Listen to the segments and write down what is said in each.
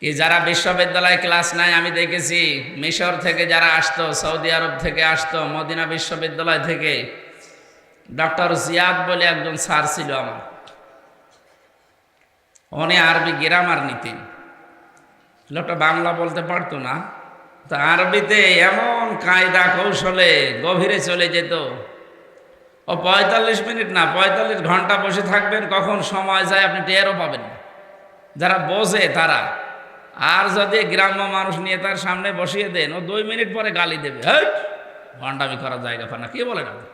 কি যারা বিশ্ববিদ্যালয়ে ক্লাস নেয় আমি দেখেছি, মিশর থেকে যারা আসতো, সৌদি আরব থেকে আসতো, মদিনা বিশ্ববিদ্যালয় থেকে ডক্টর জিয়াদ বলে একজন স্যার ছিল আমার। উনি আরবি গ্রামার নিতেন। লোকটা বাংলা বলতে পারতো না, তো আরবিতে এমন কায়দা কৌশলে গভীরে চলে যেত। ও ৪৫ মিনিট না, ৪৫ ঘন্টা বসে থাকবেন, কখন সময় যায় আপনি টেরও পাবেন না, যারা বোঝে তারা। আর যদি গ্রাম্য মানুষ নিয়ে তার সামনে বসিয়ে দেন, ও 2 মিনিট পরে গালি দেবে, হ্যাঁ ঘন্টামি করার জায়গা পায় না, কি বলেন আপনি।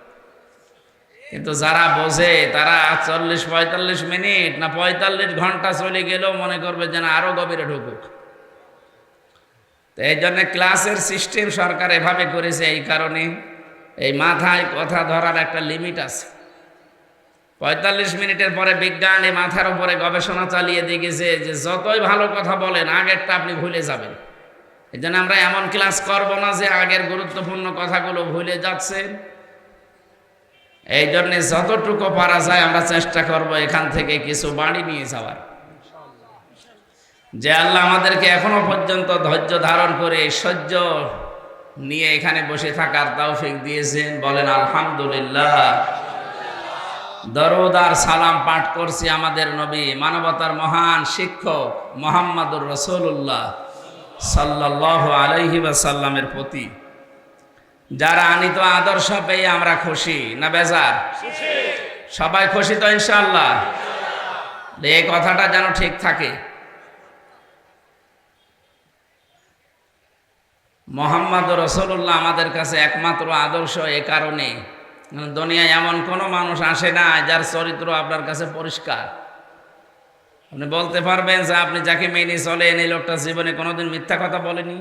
কিন্তু যারা বোঝে তারা ৪০-৪৫ মিনিট না ৪৫ ঘন্টা চলে গেলেও মনে করবে যেন আরো গভীরে ঢুকুক। তো এই জন্য ক্লাসের সিস্টেম সরকার এভাবে করেছে, এই কারণে এই মাথায় কথা ধরার একটা লিমিট আছে। ৪৫ মিনিটের পরে বিজ্ঞান এই মাথার উপরে গবেষণা চালিয়ে দেখেছে যে যতই ভালো কথা বলেন আগেরটা আপনি ভুলে যাবেন। এই জন্য আমরা এমন ক্লাস করব না যে আগের গুরুত্বপূর্ণ কথাগুলো ভুলে যাচ্ছেন। এই জন্যে যতটুকু পারা যায় আমরা চেষ্টা করব এখান থেকে কিছু বাড়ি নিয়ে যাওয়ার। যে আল্লাহ আমাদেরকে এখনো পর্যন্ত ধৈর্য ধারণ করে সহ্য নিয়ে এখানে বসে থাকার তৌফিক দিয়েছেন, বলেন আলহামদুলিল্লাহ। দরুদ আর সালাম পাঠ করছি আমাদের নবী, মানবতার মহান শিক্ষক মুহাম্মদুর রাসূলুল্লাহ সাল্লাল্লাহু আলাইহি ওয়াসাল্লামের প্রতি, যারা আনিত আদর্শ পেয়ে আমরা খুশি না বেজার? সবাই খুশি তো ইনশাআল্লাহ? এই কথাটা যেন ঠিক থাকে। মুহাম্মদুর রাসূলুল্লাহ আমাদের কাছে একমাত্র আদর্শ, এ কারণে দুনিয়ায় এমন কোনো মানুষ আসে না যার চরিত্র আপনার কাছে পরিষ্কার। আপনি বলতে পারবেন যে আপনি যাকে মেনে চলেন এই লোকটা জীবনে কোনোদিন মিথ্যা কথা বলেনি?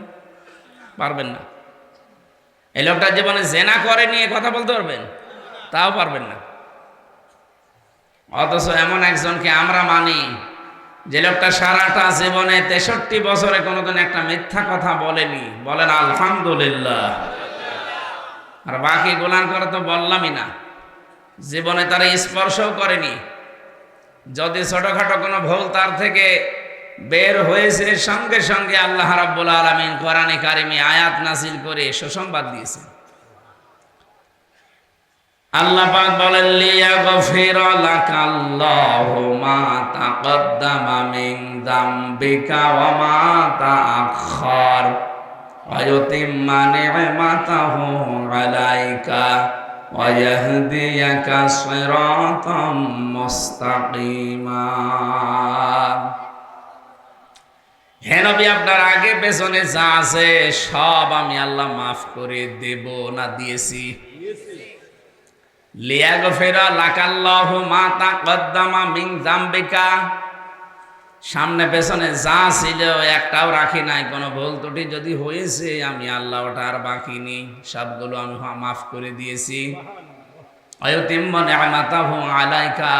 পারবেন না। এই লোকটা জীবনে জেনা করেনি, এ কথা বলতে পারবেন? তাও পারবেন না। অথচ এমন একজনকে আমরা মানি যে লোকটা সারাটা জীবনে ৬৩ বছরে কোনোদিন একটা মিথ্যা কথা বলেনি, বলেন আলহামদুলিল্লাহ। আর বাকি গোলাম করে তো বললামই না, জীবনে তারা স্পর্শও করেনি। যদি ছোটখাটো কোনো ভুল তার থেকে বের হয়েছে, সঙ্গে সঙ্গে আল্লাহ রাব্বুল আলামিন কোরআনে কারিমে আয়াত নাযিল করে সুসংবাদ দিয়েছেন। আল্লাহ পাক বলেন, লিয়াগফিরা লাকাল্লাহু মা তাকদ্দামা মিন যামবিকা ওয়া মা তাআখার ওয়া ইউতিম্মা নি'মাতাহু আলাইকা ওয়া ইয়াহদিয়াকা সিরাতাম মুস্তাকিমা। হে নবী, আপনার আগে পেছনে যা আছে সব আমি আল্লাহ মাফ করে দেব না দিয়েছি। লিয়াগফিরা লাকাল্লাহু মা তাকদ্দামা মিন যামবিকা, সামনে পেছনে যা ছিল একটাও রাখি নাই। কোনো ভুল ত্রুটি যদি হয়েছে আমি আল্লাহ ওটা আর বাকি নেই, সবগুলো আমি মাফ করে দিয়েছি। আয়ুতিম্মা নি'মাতাহু আলাইকা,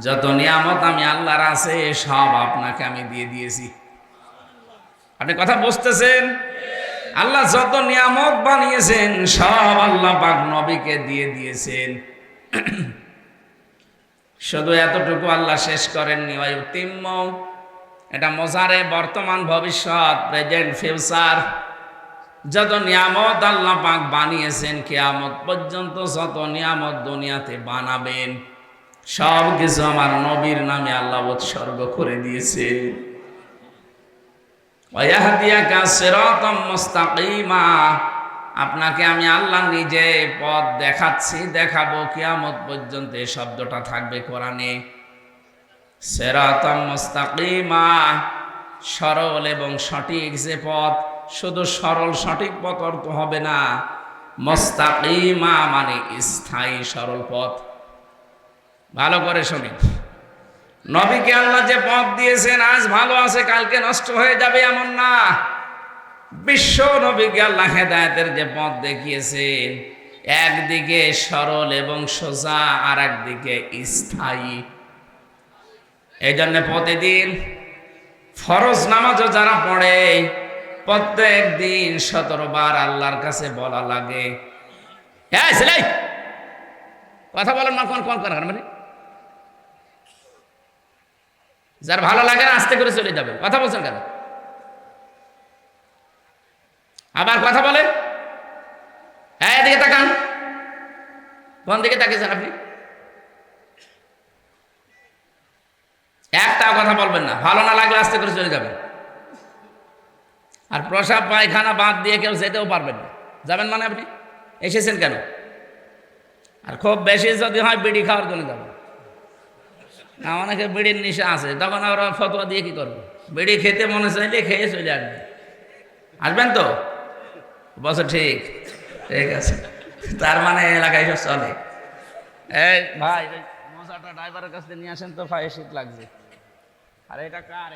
যত নিয়ামত আমি আল্লাহর আছে সব আপনাকে আমি দিয়ে দিয়েছি। আপনি কথা বুঝতেছেন? আল্লাহ যত নিয়ামত বানিয়েছেন সব আল্লাহ পাক নবীকে দিয়ে দিয়েছেন। শুধু এতটুকু আল্লাহ শেষ করেননি। ওয়ায়ুতিম্ম, এটা মোজারে, বর্তমান ভবিষ্যৎ, প্রেজেন্ট ফিউচার। যত নিয়ামত আল্লাহ পাক বানিয়েছেন কিয়ামত পর্যন্ত যত নিয়ামত দুনিয়াতে বানাবেন সব কিছু আমার নবীর নামে আল্লাহ উৎসর্গ করে দিয়েছে। ওয়াহদিয়াকা সিরাতাম মুস্তাকিমা, আপনাকে আমি আল্লাহ নিজে পথ দেখাচ্ছি, দেখাবো। কিয়ামত পর্যন্ত এই শব্দটা থাকবে কোরআনে। সিরাতাম মুস্তাকিমা, সরল এবং সঠিক যে পথ, শুধু সরল সঠিক পথ অর্থ হবে না, মুস্তাকিমা মানে স্থায়ী সরল পথ। ভালো করে শুনুন, নবীকে আল্লাহ যে পথ দিয়েছেন আজ ভালো আছে কালকে নষ্ট হয়ে যাবে এমন না। বিশ্ব নবীকে আল্লাহ হেদায়েতের যে পথ দেখিয়েছেন, একদিকে সরল এবং সোজা, আর একদিকে স্থায়ী। এই জন্য প্রতিদিন ফরজ নামাজও যারা পড়ে প্রত্যেক দিন 17 বার আল্লাহর কাছে বলা লাগে, হ্যাঁ ছেলে কথা বলেন না, কোন কোন করেন মানে যার ভালো লাগে না আস্তে করে চলে যাবে, কথা বলছেন কেন? আবার কথা বলেন, হ্যাঁ এদিকে তাকান। কোন দিকে তাকিয়েছেন আপনি? একটা কথা বলবেন না, ভালো না লাগলে আস্তে করে চলে যাবেন। আর প্রসাব পায়খানা বাদ দিয়ে কেউ যেতেও পারবেন না। যাবেন মানে আপনি এসেছেন কেন? আর খুব বেশি যদি হয় বিড়ি খাওয়ার জন্য যাবেন। না, অনেকে বিড়ির নেশা আছে, তখন ওরা ফতোয়া দিয়ে কি করবে? বিড়ি খেতে মনে চাইলে খেয়ে চলে আসবে। আসবেন তো? বছর ঠিক, ঠিক আছে। তার মানে এলাকায় সব চলে। এই ভাই, মশাটা ড্রাইভারের কাছ থেকে নিয়ে আসেন তো, পায়ে শীত লাগছে। আর এটা কার?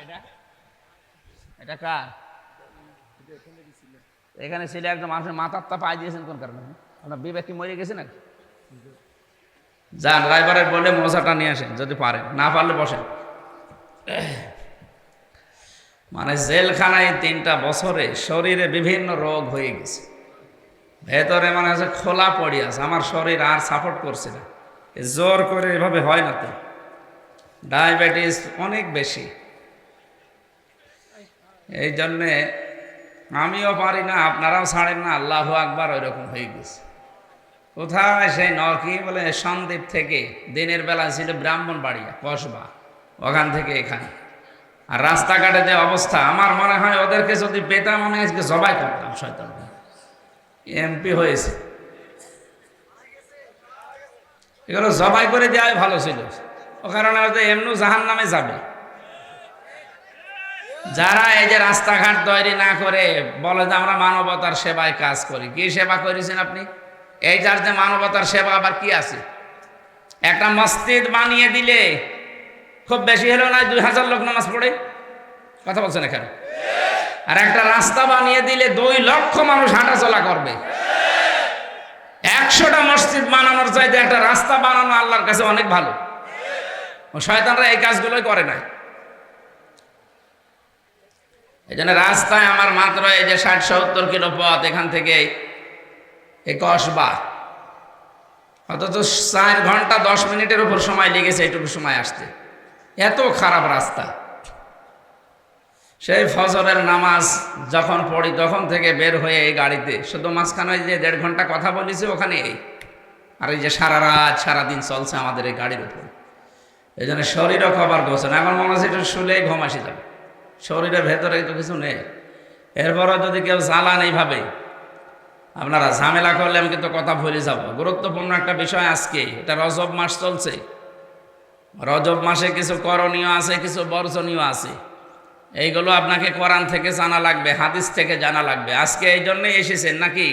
এটা কার? এখানে ছিল একদম, মানুষের মাথার তা পায়ে দিয়েছেন কোন কারণে? আপনার বিবেক কি মরে গেছে নাকি? যান ড্রাইভারের বলে মশাটা নিয়ে আসেন, যদি পারেন, না পারলে বসেন। মানে জেলখানায় 3টা বছরে শরীরে বিভিন্ন রোগ হয়ে গেছে, ভেতরে মানে আছে খোলা পড়ে আছে, আমার শরীর আর সাপোর্ট করছে না। জোর করে এভাবে হয় না তো, ডায়াবেটিস অনেক বেশি। এই জন্যে আমিও পারি না, আপনারাও ছাড়েন না, আল্লাহু আকবার ওই রকম হয়ে গেছে। কোথায় সেই কি বলে সন্দ্বীপ থেকে দিনের বেলা ছিল ব্রাহ্মণবাড়িয়া কসবা, ওখান থেকে এখানে। আর রাস্তাঘাটে যে অবস্থা, আমার মনে হয় ওদেরকে যদি পেতাম আমি আজকে জবাই করতাম। শয়তান এমপি হয়েছে, এগুলো জবাই করে দেওয়াই ভালো ছিল। ও কারণে হয়তো এমনি জাহান নামে যাবে। যারা এই যে রাস্তাঘাট তৈরি না করে বলে যে আমরা মানবতার সেবায় কাজ করি, কি সেবা করেছেন আপনি? এই যার যে মানবতার সেবা আবার কি আছে? একটা মসজিদ বানিয়ে দিলে খুব বেশি হলেও না 2000 লোক নামাজ পড়ে, কথা বলছেন এখানে। আর একটা রাস্তা বানিয়ে দিলে 2 লক্ষ মানুষ হাঁটাচলা করবে। 100টা মসজিদ বানানোর চাইতে একটা রাস্তা বানানো আল্লাহর কাছে অনেক ভালো। শয়তানরা এই কাজগুলোই করে না। এই জন্য রাস্তায় আমার মাত্র এই যে 60-70 কিলো পথ এখান থেকে এই কসবা, অথচ 4 ঘন্টা 10 মিনিটের উপর সময় লেগেছে এইটুকু সময় আসতে। এত খারাপ রাস্তা। সেই ফজরের নামাজ যখন পড়ি তখন থেকে বের হয়ে এই গাড়িতে, শুধু মাঝখানে যে 1.5 ঘন্টা কথা বলেছি ওখানে এই, আর এই যে সারা রাত সারাদিন চলছে আমাদের এই গাড়ির উপর। এই জন্য শরীরও খবর গোছে না, এখন মনে হচ্ছে একটু শুলেই ঘুম আসি যাবে। শরীরের ভেতরে তো কিছু নেই। এরপরও যদি কেউ জ্বালান এইভাবে, আপনারা ঝামেলা করলে আমি কিন্তু কথা ভুলে যাব। গুরুত্বপূর্ণ একটা বিষয় আজকে, এটা রজব মাস চলছে। রজব মাসে কিছু করণীয় আছে, কিছু বর্জনীয় আছে। এইগুলো আপনাকে কোরআন থেকে জানা লাগবে, হাদিস থেকে জানা লাগবে। আজকে এই জন্যই এসেছেন নাকি?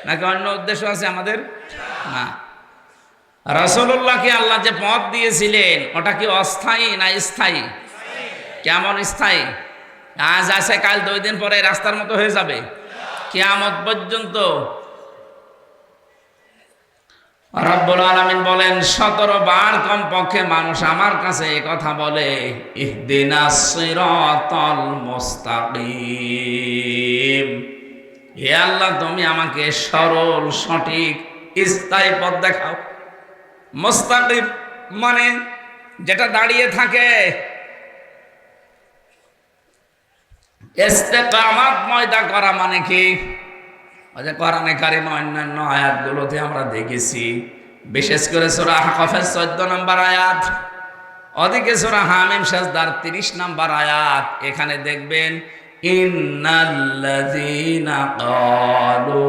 নাকি অন্য উদ্দেশ্য আছে আমাদের? না। রাসূলুল্লাহকে আল্লাহ যে পথ দিয়েছিলেন ওটা কি অস্থায়ী না স্থায়ী? কেমন স্থায়ী? আজ আছে, কাল 2 দিন পরে রাস্তার মতো হয়ে যাবে কিয়ামত পর্যন্ত। রব্বুল আলামিন বলেন 17 বার কমপক্ষে মানুষ আমার কাছে এই কথা বলে, ইহদিনাস সিরাতাল মুস্তাকিম, হে আল্লাহ তুমি আমাকে সরল সঠিক স্থায়ী পথ দেখাও। মুস্তাকিম মানে যেটা দাঁড়িয়ে থাকে। ইস্তেকামাত ময়দা করা মানে কি? ওই যে কোরআনে কারিমে অন্যান্য আয়াতগুলোতে আমরা দেখেছি, বিশেষ করে সূরা আহকাফের 14 নম্বর আয়াত, ওদিকে সূরা হামিম সাজদার 30 নম্বর আয়াত, এখানে দেখবেন ইন্নাল্লাযীনা ক্বালু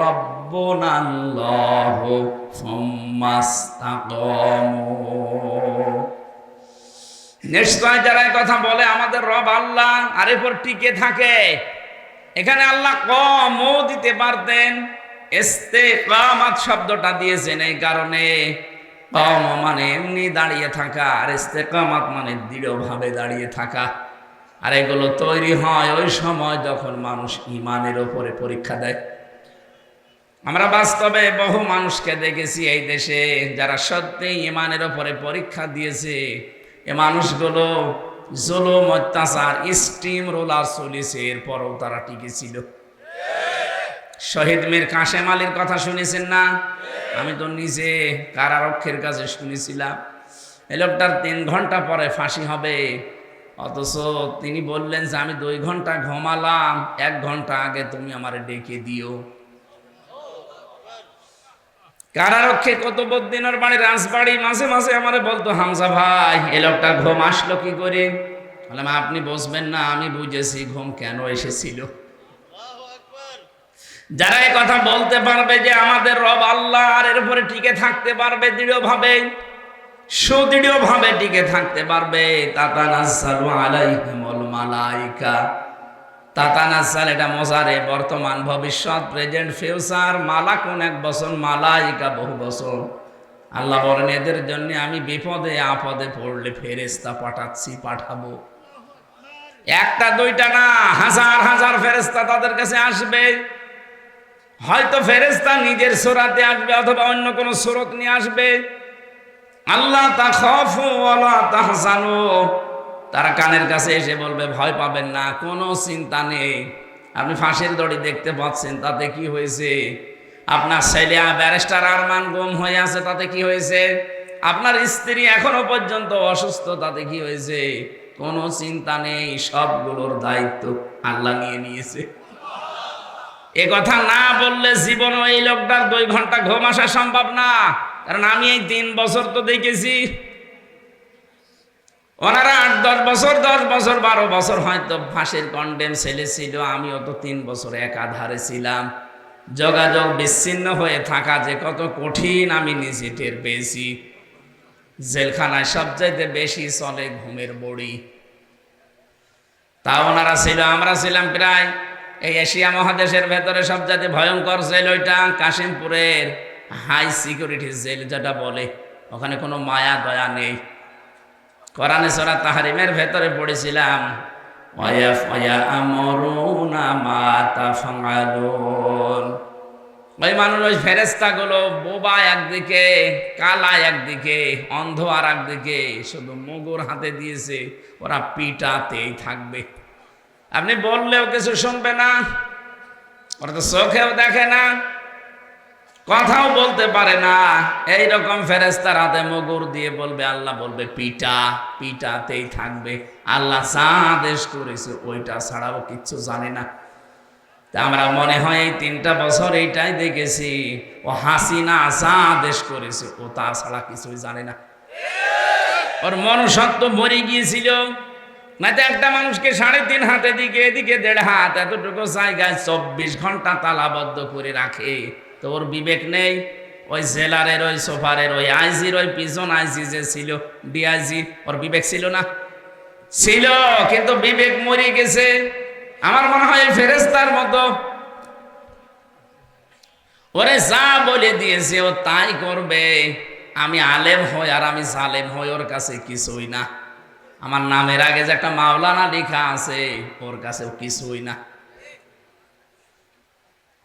রাব্বুনাল্লাহু সুম্মাস্তাকামু, নিশ্চয় যারা এই কথা বলে আমাদের রব আল্লাহ, আর এরপর টিকে থাকে। এখানে আল্লাহ কমও দিতে পারতেন, ইস্তেকামাত শব্দটা দিয়েছেন এই কারণে। কম মানে এমনি দাঁড়িয়ে থাকা, আর ইস্তেকামাত মানে দৃঢ়ভাবে দাঁড়িয়ে থাকা। আর এগুলো তৈরি হয় ওই সময় যখন মানুষ ইমানের ওপরে পরীক্ষা দেয়। আমরা বাস্তবে বহু মানুষকে দেখেছি এই দেশে যারা সত্যি ইমানের ওপরে পরীক্ষা দিয়েছে। এ মানুষগুলো জুলুম অত্যাচার স্টিম রোলার চলেছে, এরপরও তারা টিকেছিল। শহীদ মীর কাশেম আলীর কথা শুনেছেন না? আমি তো নিজে কারারক্ষের কাছে শুনেছিলাম। এই লোকটার 3 ঘন্টা পরে ফাঁসি হবে, অথচ তিনি বললেন যে আমি 2 ঘন্টা ঘুমালাম, 1 ঘন্টা আগে তুমি আমারে ডেকে দিও। কারারক্ষে কুতুবউদ্দিনের বাড়ি রাজবাড়ি, মাঝে মাঝে আমারে বলতো, হামজা ভাই এ লোকটা ঘুম আসলো কি করে? বললাম আপনি বুঝবেন না, আমি বুঝেছি ঘুম কেন এসেছিল। যারা এই কথা বলতে পারবে যে আমাদের রব আল্লাহ, আর এর উপরে টিকে থাকতে পারবে দৃঢ়ভাবে, সুদৃঢ়ভাবে টিকে থাকতে পারবে, তাতানাজ্জালু আলাইহিমুল মালাইকা। তাতানাজ্জাল এটা মজারে, বর্তমান ভবিষ্যৎ প্রেজেন্ট ফিউচার, মালাকুন 1 বছর, মালাইকা বহু বছর। আল্লাহ বলেন এদের জন্য আমি বিপদে আপদে পড়লে ফেরেশতা পাঠাচ্ছি, পাঠাবো। 1টা 2টা না, হাজার হাজার ফেরেশতা তাদের কাছে আসবে। হয়তো ফেরেশতা নিজের সূরাতে আসবে অথবা অন্য কোন সূরত নিয়ে আসবে। আল্লাহ তাখাফু ওয়ালা তাহজানু, তারা কানের কাছে এসে বলবে ভয় পাবেন না, কোনো চিন্তা নেই। আপনি ফাঁসির দড়ি দেখতে পাচ্ছেন, তাতে কি হয়েছে? আপনার ছেলে ব্যারিস্টার আরমান গুম হয়ে আছে, তাতে কি হয়েছে? আপনার স্ত্রী এখনো পর্যন্ত অসুস্থ, তাতে কি হয়েছে? কোনো চিন্তা নেই, সবগুলোর দায়িত্ব আল্লাহ নিয়ে নিয়েছে। এ কথা না বললে জীবনও এই লোকটার 2 ঘন্টা ঘুম আসা সম্ভব না। কারণ আমি এই 3 বছর তো দেখেছি, ওনারা 8-10 বছর, 10 বছর, 12 বছর হয়তো ফাঁসির কন্ডেম ছেলে ছিল, আমিও তো 3 বছর একাধারে ছিলাম। যোগাযোগ বিচ্ছিন্ন হয়ে থাকা যে কত কঠিন আমি নিজে টের পেয়েছি। জেলখানায় সবচাইতে বেশি চলে ঘুমের বড়ি। তা ওনারা ছিল, আমরা ছিলাম প্রায় এই এশিয়া মহাদেশের ভেতরে সবচাইতে ভয়ঙ্কর জেল ওইটা কাশিমপুরের হাই সিকিউরিটি জেল যেটা বলে। ওখানে কোনো মায়া দয়া নেই। কোরআনে সূরা তাহরিমের ভেতরে পড়েছিলাম, ওই মানুষ, ওই ফেরেশতাগুলো বোবা একদিকে, কালা একদিকে, অন্ধ আর একদিকে, শুধু মুগুর হাতে দিয়েছে, ওরা পিটাতেই থাকবে। আপনি বললেও কিছু শুনবে না, ওরা তো চোখেও দেখে না, কথাও বলতে পারে না। এইরকম ফেরেশতার হাতে মুগুর দিয়ে বলবে, আল্লাহ বলবে পিটা, পিটাতেই থাকবে। আল্লাহ যা আদেশ করেছে ওইটা ছাড়াও কিচ্ছু জানে না। তা আমরা মনে হয় এই 3টা বছর এইটাই দেখেছি, ও হাসিনা যা আদেশ করেছে ও তা ছাড়া কিছুই জানে না। ওর মনুষ্যত্ব মরে গিয়েছিল। না তো একটা মানুষকে 3.5 হাতে দিকে, এদিকে 1.5 হাত, এতটুকু জায়গায় 24 ঘন্টা তালাবদ্ধ করে রাখে, তো ওর বিবেক নেই? ওই জেলারের, ওই সোফারের, ওই আইজির, ওই পিজন আইজি যে ছিল ডিআইজি, ওর বিবেক ছিল না? ছিল, কিন্তু বিবেক মরে গেছে। আমার মনে হয় ফেরেশতার মতো, ওরে যা বলে দিয়েছে ও তাই করবে। আমি আলেম হই আর আমি জালেম হই, ওর কাছে কিছুই না। আমার নামের আগে যে একটা মাওলানা লেখা আছে, ওর কাছেও কিছুই না।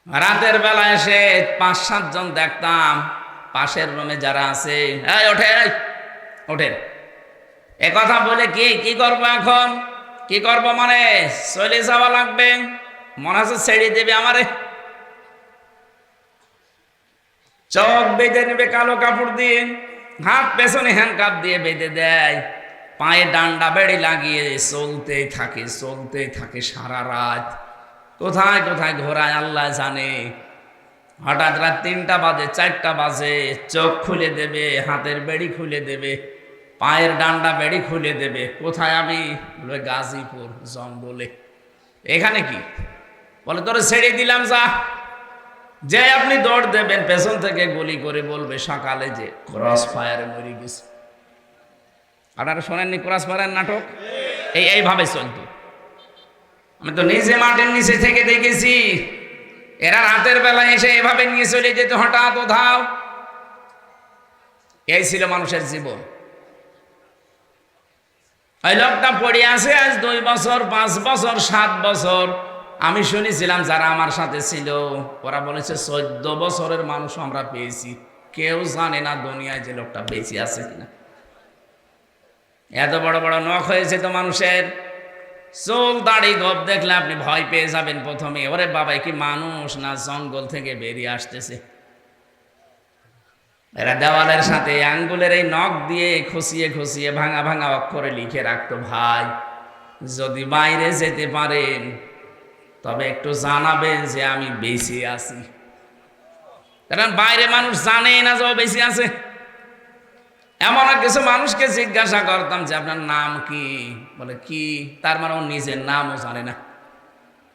রাতের বেলা এসে 5-7 জন দেখতাম পাশের রুমে যারা আছে, এই ওঠেন, ওঠেন, এ কথা বলে কি করবো এখন? কি করবো মানে চলে যাওয়া লাগবে, মনে হচ্ছে ছেড়ে দেবে আমারে। চোখ বেঁধে নেবে কালো কাপড় দিয়ে, হাত পেছনে হ্যান্ডকাপ দিয়ে বেঁধে দেয়, পায়ে ডান্ডা বেড়ি লাগিয়ে চলতেই থাকে সারা রাত। কোথায় কোথায় ঘোরায় আল্লাহ জানে। হঠাৎ রাত 3টা বাজে, 4টা বাজে, চোখ খুলে দেবে, হাতের বেড়ি খুলে দেবে, পায়ের ডান্ডা বেড়ি খুলে দেবে। কোথায় আমি? বলে গাজীপুর জঙ্গলে। এখানে কি? বলে তোরে ছেড়ে দিলাম, যা। যে আপনি দৌড় দেবেন, পেছন থেকে গুলি করে বলবে সকালে যে ক্রস ফায়ারে মরে গেছে। আপনারা শোনেননি ক্রস ফায়ারের নাটক? এইভাবে চলতো। আমি তো নিজে মাঠের নিচে থেকে দেখেছি, এরা রাতের বেলায় এসে এভাবে নিয়ে চলে যেত হঠাৎ কোথাও। এই ছিল মানুষের জীবন। ওই লোকটা পড়ে আছে আজ 2 বছর, 5 বছর, 7 বছর। আমি শুনেছিলাম যারা আমার সাথে ছিল ওরা বলেছে 14 বছরের মানুষ আমরা পেয়েছি। কেউ জানে না দুনিয়ায় যে লোকটা বেঁচে আছে কিনা। এত বড় বড় নখ হয়েছে তো মানুষের, চুল দাড়ি গোপ দেখলে আপনি ভয় পেয়ে যাবেন প্রথমে। ওরে বাবা, কি মানুষ না জঙ্গল থেকে বেরিয়ে আসতেছে। এরা দেওয়ালের সাথে আঙ্গুলের এই নখ দিয়ে খুশিয়ে খুশিয়ে ভাঙা ভাঙা অক্ষরে লিখে রাখতো, ভাই যদি বাইরে যেতে পারেন তবে একটু জানাবেন যে আমি বেঁচে আছি, কারণ বাইরে মানুষ জানে না যে ও বেঁচে আছে। এমন কিছু মানুষকে জিজ্ঞাসা করতাম যে আপনার নাম কি, বলে কি, তার মানে ও নিজের নামও জানে না।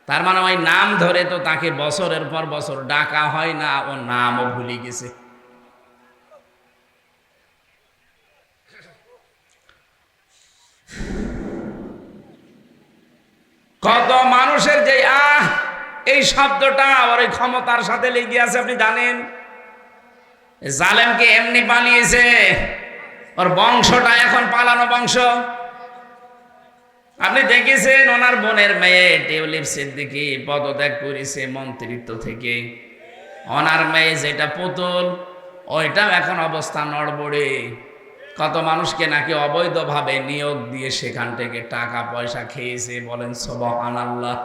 তার মানে ওই নাম ধরে তো তাকে বছরের পর বছর ডাকা হয় না, ও নামও ভুলে গেছে। কত মানুষের যে এই শব্দটা ওর ওই ক্ষমতার সাথে লেগে আছে, আপনি জানেন। জালেমকে এমনি পালিয়েছে, ওর বংশটা এখন পালানো বংশ। আপনি দেখেছেন ওনার বোনের মেয়ে টিউলিপ সিদ্দিকী পদত্যাগ করেছে মন্ত্রিত্ব থেকে। ওনার মেয়ে যেটা পুতুল, ওইটাও এখন অবস্থা নড়বড়ে। কত মানুষকে নাকি অবৈধভাবে নিয়োগ দিয়ে সেখান থেকে টাকা পয়সা খেয়েছে, বলেন সুবহানাল্লাহ।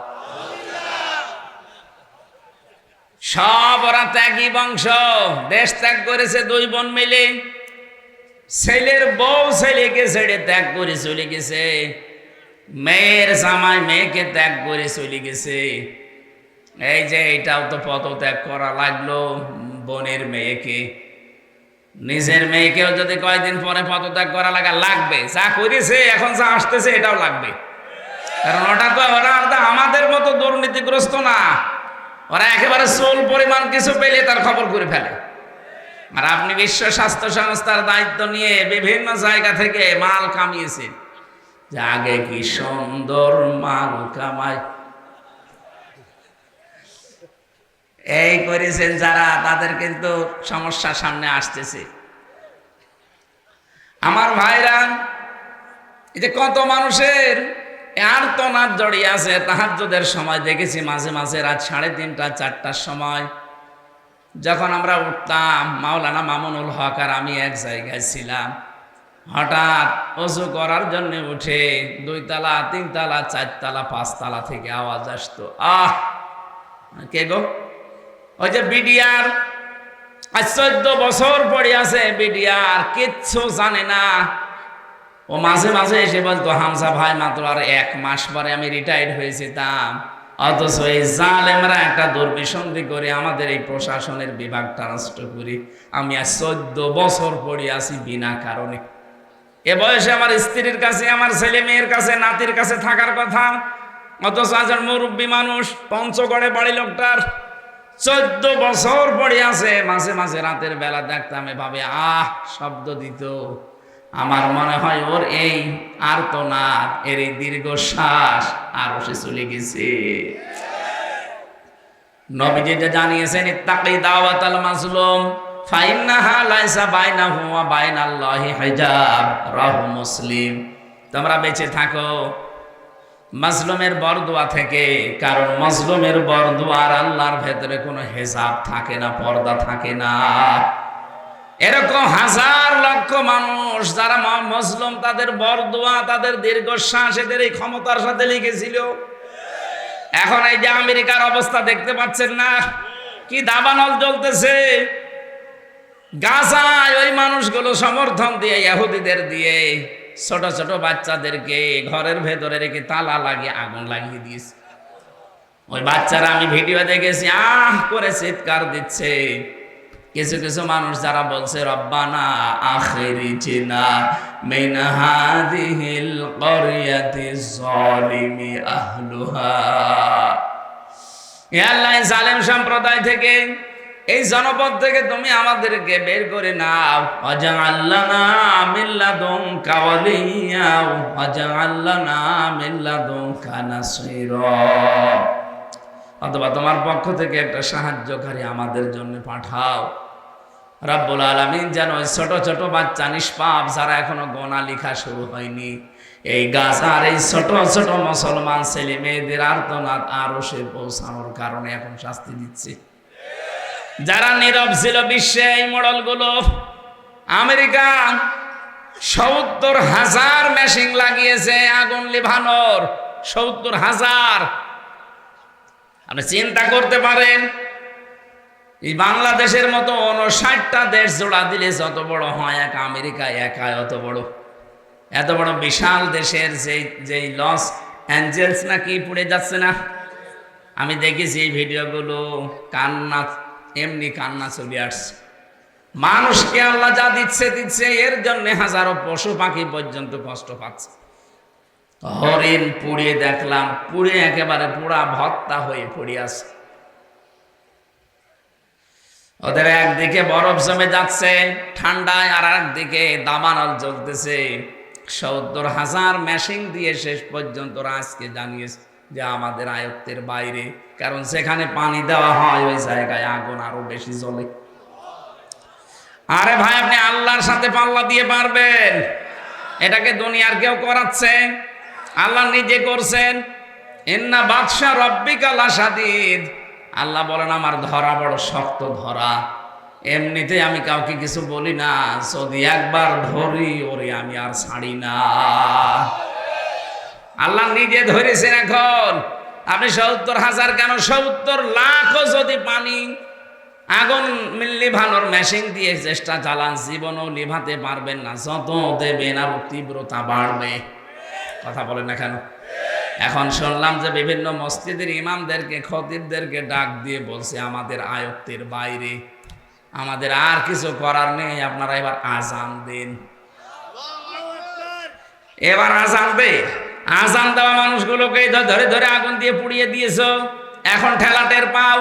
সব ওরা ত্যাগী বংশ, দেশ ত্যাগ করেছে দুই বোন মিলে। ছেলের বউ ছেলেকে ছেড়ে ত্যাগ করে চলে গেছে, মেয়ের জামাই মেয়েকে ত্যাগ করে চলে গেছে। এই যে এটাও তো পদত্যাগ করা লাগলো বোনের মেয়েকে। নিজের মেয়েকেও যদি কয়েকদিন পরে পদত্যাগ করা লাগবে, যা করেছে এখন যা আসতেছে এটাও লাগবে। কারণ ওরা আমাদের মতো দুর্নীতিগ্রস্ত না, ওরা একেবারে সোল পরিমাণ কিছু পেলে তার খবর করে ফেলে। আর আপনি বিশ্ব স্বাস্থ্য সংস্থার দায়িত্ব নিয়ে বিভিন্ন জায়গা থেকে মাল কামিয়েছেন, যে আগে কি সুন্দর মাল কামায়, এই করেছেন যারা, তাদের কিন্তু সমস্যা সামনে আসতেছে। আমার ভাইরা, এই যে কত মানুষের আর্তনাদ জড়িয়ে আছে। তাহাজ্জুদের সময় দেখেছি মাঝে মাঝে রাত 3:30 4টার সময় যখন আমরা উঠতাম, মাওলানা মামুনুল হক আর আমি এক জায়গায় ছিলাম, হঠাৎ ওযু করার জন্য উঠে 2 তলা 3 তলা 4 তলা 5 তলা থেকে আওয়াজ আসতো, কে গো? ওই যে বিডিআর, আজ 14 বছর পড়ে আছে বিডিআর, কিচ্ছু জানে না। ও মাঝে মাঝে এসে বলতো, হামজা ভাই মাত্র আর 1 মাস পরে আমি রিটায়ার্ড হয়ে যেতাম। অথচ এই জালেমরা একটা দুর্বিসন্ধি করে আমাদের এই প্রশাসনের বিভাগটা নষ্ট করি। আমি আর 14 বছর পড়ে আছি বিনা কারণে। এ বয়সে আমার স্ত্রীর কাছে, আমার ছেলে মেয়ের কাছে, নাতির কাছে থাকার কথা, অথচ আজ মুরব্বী মানুষ, পঞ্চগড়ে বাড়ি লোকটার 14 বছর পড়ে আছে। মাঝে মাঝে রাতের বেলা দেখতাম এভাবে শব্দ দিত। আমার মনে হয় ওর এই আর্তনাদ, এর এই দীর্ঘশ্বাস আরো সে চলে গেছে। নবীজি যে জানিয়েছেন, ইত্তাকি দাওয়াতাল মাজলুম ফাইন্নাহা লাইসা বাইনাহু ওয়া বাইনাল্লাহি হিজাব, রাহু মুসলিম। তোমরা বেঁচে থাকো মাজলুমের বরদোয়া থেকে, কারণ মাজলুমের বরদোয়া আর আল্লাহর ভেতরে কোনো হিজাব থাকে না, পর্দা থাকে না। এরকম হাজার লক্ষ মানুষ যারা মজলুম, তাদের বরদোয়া, তাদের দীর্ঘশ্বাস এদের এই ক্ষমতার সাথে লিখেছিল। এখন এই যে আমেরিকার অবস্থা দেখতে পাচ্ছেন না, কি দাবানল জ্বলতেছে গাজায়। ওই মানুষগুলো সমর্থন দিয়ে, ইহুদিদের দিয়ে ছোট ছোট বাচ্চাদেরকে ঘরের ভেতরে রেখে তালা লাগিয়ে আগুন লাগিয়ে দিয়েছে। ওই বাচ্চারা, আমি ভিডিও দেখেছি, করে চিৎকার দিচ্ছে। কিছু কিছু মানুষ যারা বলছে, রব্বানা আখিরিজনা মিন হাদিহিল ক্বরিয়াতি যালিমি আহলুহা, হে আল্লাহ, জালেম সম্প্রদায় থেকে, এই জনপদ থেকে তুমি আমাদেরকে বের করে নাও। ওয়াজআল লানা মিন লাদুনকা ওয়ালিয়্যা ওয়াজআল লানা মিন লাদুনকা নাসীরা, অথবা তোমার পক্ষ থেকে একটা সাহায্যকারী আমাদের জন্য পাঠাও। রব্বুল আলামিন যেন ওই ছোট ছোট বাচ্চা নিষ্পাপ, যারা এখনো গোনা লেখা শুরু হয়নি, এই গাজার এই ছোট ছোট মুসলমান ছেলে মেয়েদের আর্তনাদ আরো সে পৌঁছানোর কারণে এখন শাস্তি দিচ্ছে। যারা নীরব ছিল বিশ্বে, এই মডেলগুলো, আমেরিকা 70,000 মেশিন লাগিয়েছে আগুন লিভানোর, 70,000। আপনি চিন্তা করতে পারেন, এই বাংলাদেশের মতো 59টা দেশ জোড়া দিলে যত বড় হয়, আমেরিকা একা অত বড়, এত বড় বিশাল দেশের যেই লঞ্চ অ্যাঞ্জেলস নাকি পুড়ে যাচ্ছে না? আমি দেখেছি এই ভিডিওগুলো, কান্না, এমনি কান্না চলে আসছে। মানুষকে আল্লাহ যা দিচ্ছে দিচ্ছে, এর জন্য হাজারো পশু পাখি পর্যন্ত কষ্ট পাচ্ছে। হরিণ পুড়িয়ে দেখলাম, পুড়ে একেবারে পোড়া ভত্তা হয়ে পড়ে আছে। ওদের একদিকে বরফ জমে যাচ্ছে ঠান্ডায়, আর একদিকে দাবানল জ্বলতেছে। ৭০,০০০ মেশিন দিয়ে শেষ পর্যন্ত আজকে জানিয়েছে যে আমাদের আয়ত্তের বাইরে, কারণ সেখানে পানি দেওয়া হয় ওই জায়গায় আগুন আরো বেশি জ্বলে। আরে ভাই, আপনি আল্লাহর সাথে পাল্লা দিয়ে পারবেন? এটাকে দুনিয়ার কেউ করাচ্ছে? আল্লাহ নিজে করছেন। ইন্না বাদশা রব্বিকা লাশাদীদ। আল্লাহ বলেন আমার ধরা বড় শক্ত ধরা। এমনিতে আমি কাউকে কিছু বলি না, যদি একবার ধরি ওরে আমি আর ছাড়ি না। আল্লাহ নিজে ধরেছেন। এখন আপনি ৭০,০০০ কেন ৭০ লাখও যদি পানি আগুন লিভানোর মেশিন দিয়ে চেষ্টা চালান, জীবনও লিভাতে পারবেন না। যত দেবেন আরো তীব্রতা বাড়বে। কথা বলেন না কেন? এখন শুনলাম যে বিভিন্ন মসজিদের ইমামদেরকে, খতিবদেরকে ডাক দিয়ে বলছে আমাদের আয়ত্তের বাইরে, আমাদের আর কিছু করার নেই, আপনারা এবার আজান দিন। এবার আজান দে। আজান দেওয়া মানুষগুলোকে ধরে ধরে আগুন দিয়ে পুড়িয়ে দিয়েছ, এখন ঠেলা টের পাও।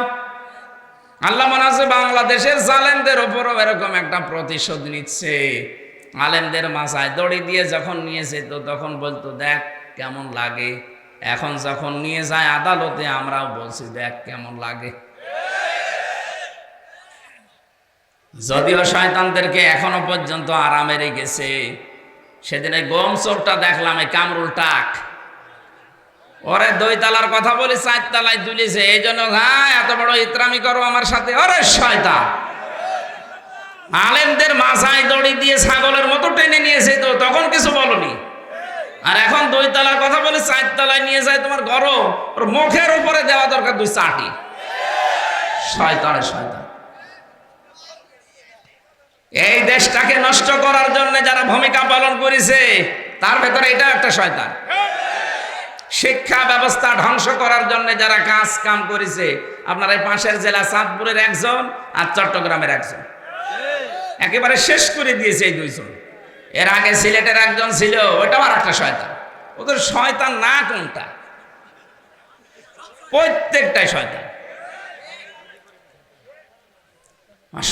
আল্লাহ মনে আছে বাংলাদেশের জালেমদের ওপরও এরকম একটা প্রতিশোধ নিচ্ছে। আলেমদের মাথায় দড়ি দিয়ে যখন নিয়েছে তো তখন বলতো দেখ কেমন লাগে। এখন যখন নিয়ে যায় আদালতে, আমরাও বলছি দেখ কেমন লাগে। যদিও শয়তানদেরকে এখনো পর্যন্ত আরামে রেখেছে। সেদিন এই গম চোরটা দেখলাম, এই কামরুল টাক, ওরে ২ তালার কথা বলে ৪ তালায় তুলেছে। এই জন্য হ্যাঁ এত বড় ইতরামি করো আমার সাথে? ওরে শয়তান! আলেমদের মাথায় দড়ি দিয়ে ছাগলের মতো টেনে নিয়েছে, তো তখন কিছু বলনি। আর এখন ২ তালার কথা বলে ৪ তালায় নিয়ে যায় তোমার গরম, ওর মুখের উপরে দেওয়া দরকার ২ চাটি। শয়তানের শয়তান। এই দেশটাকে নষ্ট করার জন্য যারা ভূমিকা পালন করেছে, তার ভেতরে এটা একটা শয়তান। শিক্ষা ব্যবস্থা ধ্বংস করার জন্য যারা কাজ কাম করেছে, আপনার এই পাশের জেলা চাঁদপুরের একজন আর চট্টগ্রামের একজন, একেবারে শেষ করে দিয়েছে এই ২ জন। এর আগে সিলেটের একজন ছিল, ওটাও আর একটা শয়তান। ওদের শয়তান না কোনটা? প্রত্যেকটাই শয়তান।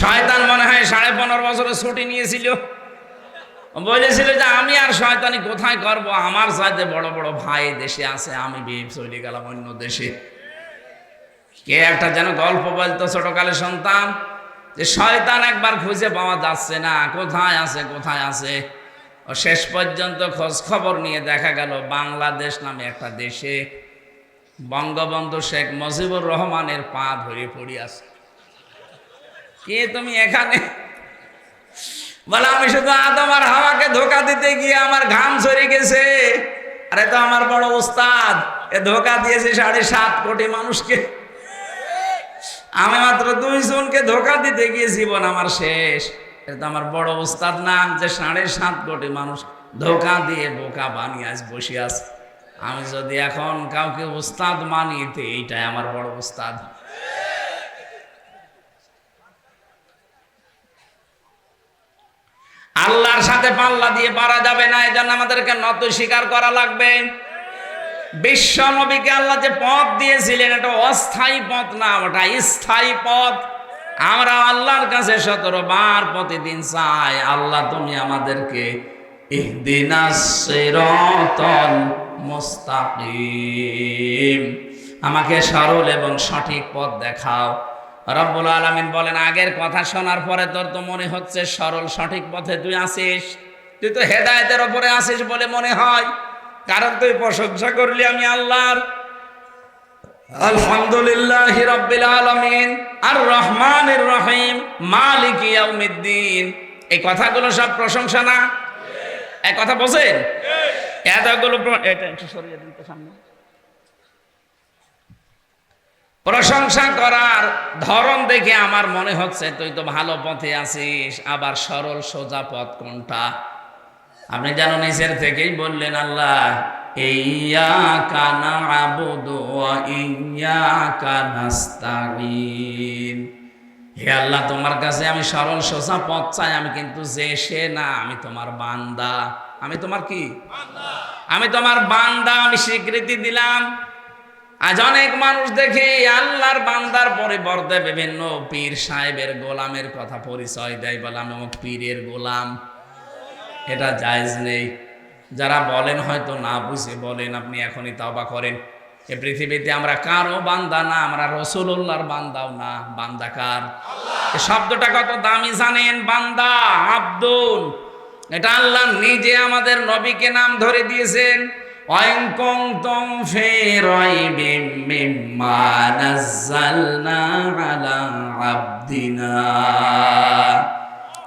শয়তান মনে হয় ১৫.৫ বছরের ছুটি নিয়েছিল, বলেছিল যে আমি আর শয়তানি কোথায় করব, আমার সাথে বড় বড় ভাই দেশে আছে, আমি বিয়ে চলে গেলাম অন্য দেশে। কে একটা যেন গল্প বলতো ছোটকালে শুনতাম, যে শয়তান একবার খুঁজে পাওয়া যাচ্ছে না, কোথায় আছে কোথায় আছে। ও শেষ পর্যন্ত খোঁজ খবর নিয়ে দেখা গেল বাংলাদেশ নামে একটা দেশে বঙ্গবন্ধু শেখ মুজিবুর রহমানের পা ধরে পড়ে আছে। কে তুমি এখানে? বলে আমি শুধু আদম আর হাওয়াকে ধোকা দিতে গিয়ে আমার ঘাম ঝরে গেছে। আরে তো আমার বড় ওস্তাদ, এ ধোকা দিয়েছে ৭.৫ কোটি মানুষকে। আমি মাত্র ২ জনকে ধোকা দিতে গিয়ে জীবন আমার শেষ। এটা তো আমার বড় ওস্তাদ না, যে ৭.৫ কোটি মানুষ ধোকা দিয়ে বোকা বানিয়ে আজ বসে আছে। আমি যদি এখন কাউকে ওস্তাদ মানি, তো এইটাই আমার বড় ওস্তাদ। আল্লাহর সাথে পাল্লা দিয়ে পারা যাবে না, এজন্য আমাদেরকে নত স্বীকার করা লাগবে। বিশ্ব নবীকে আল্লাহ যে পথ দিয়েছিলেন, এটা অস্থায়ী পথ না, ওটা স্থায়ী পথ। আমরা আল্লাহর কাছে ১৭ বার প্রতিদিন চাই, আল্লাহ তুমি আমাদেরকে ইহদিনাস সিরাতাল মুস্তাকিম, আমাকে সরল এবং সঠিক পথ দেখাও। রব্বুল আলামিন বলেন, আগের কথা শোনার পরে তোর তো মনে হচ্ছে সরল সঠিক পথে তুই আছিস, তুই তো হেদায়েতের ওপরে আছিস বলে মনে হয়, কারণ তুই প্রশংসা করলি আমি আল্লাহর। আলহামদুলিল্লাহি রাব্বিল আলামিন আর রহমানির রহিম মালিক ইয়াউমিদ্দিন। এই কথাগুলো সব প্রশংসা না? এই কথা বোঝেন? এতগুলো এটা একটু সরিয়ে দিন তো সামনে। প্রশংসা করার ধরন দেখে আমার মনে হচ্ছে তুই তো ভালো পথে আছিস। আবার সরল সোজা পথ কোনটা? আপনি যেন নিজের থেকেই বললেন, আল্লাহ ইয়্যাকা না'বুদু ওয়া ইয়্যাকা নাস্তাঈন। হে আল্লাহ, তোমার কাছে আমি সরল সোজা পথ চাই। আমি কিন্তু যে সে না, আমি তোমার বান্দা। আমি তোমার কি বান্দা? আমি তোমার বান্দা। আমি স্বীকৃতি দিলাম। আজ অনেক মানুষ দেখি আল্লাহর বান্দার পরিবর্তে বিভিন্ন পীর সাহেবের গোলামের কথা পরিচয় দেয়, বলে আমি অমুক পীরের গোলাম। এটা জায়েজ নেই। যারা বলেন হয়তো না বুঝে বলেন, আপনি এখনই তওবা করেন। এ পৃথিবীতে আমরা কারো বান্দা না, আমরা রাসূলুল্লাহর বান্দাও না। বান্দা কার? আল্লাহ। এই শব্দটা কত দামি জানেন? বান্দা, আব্দুল। এটা আল্লাহ নিজে আমাদের নবীকে নাম ধরে দিয়েছেন। ওয়াইন কুনতুম ফি রাইবিম মিম্মা নাযালনা আলা আবদিনা।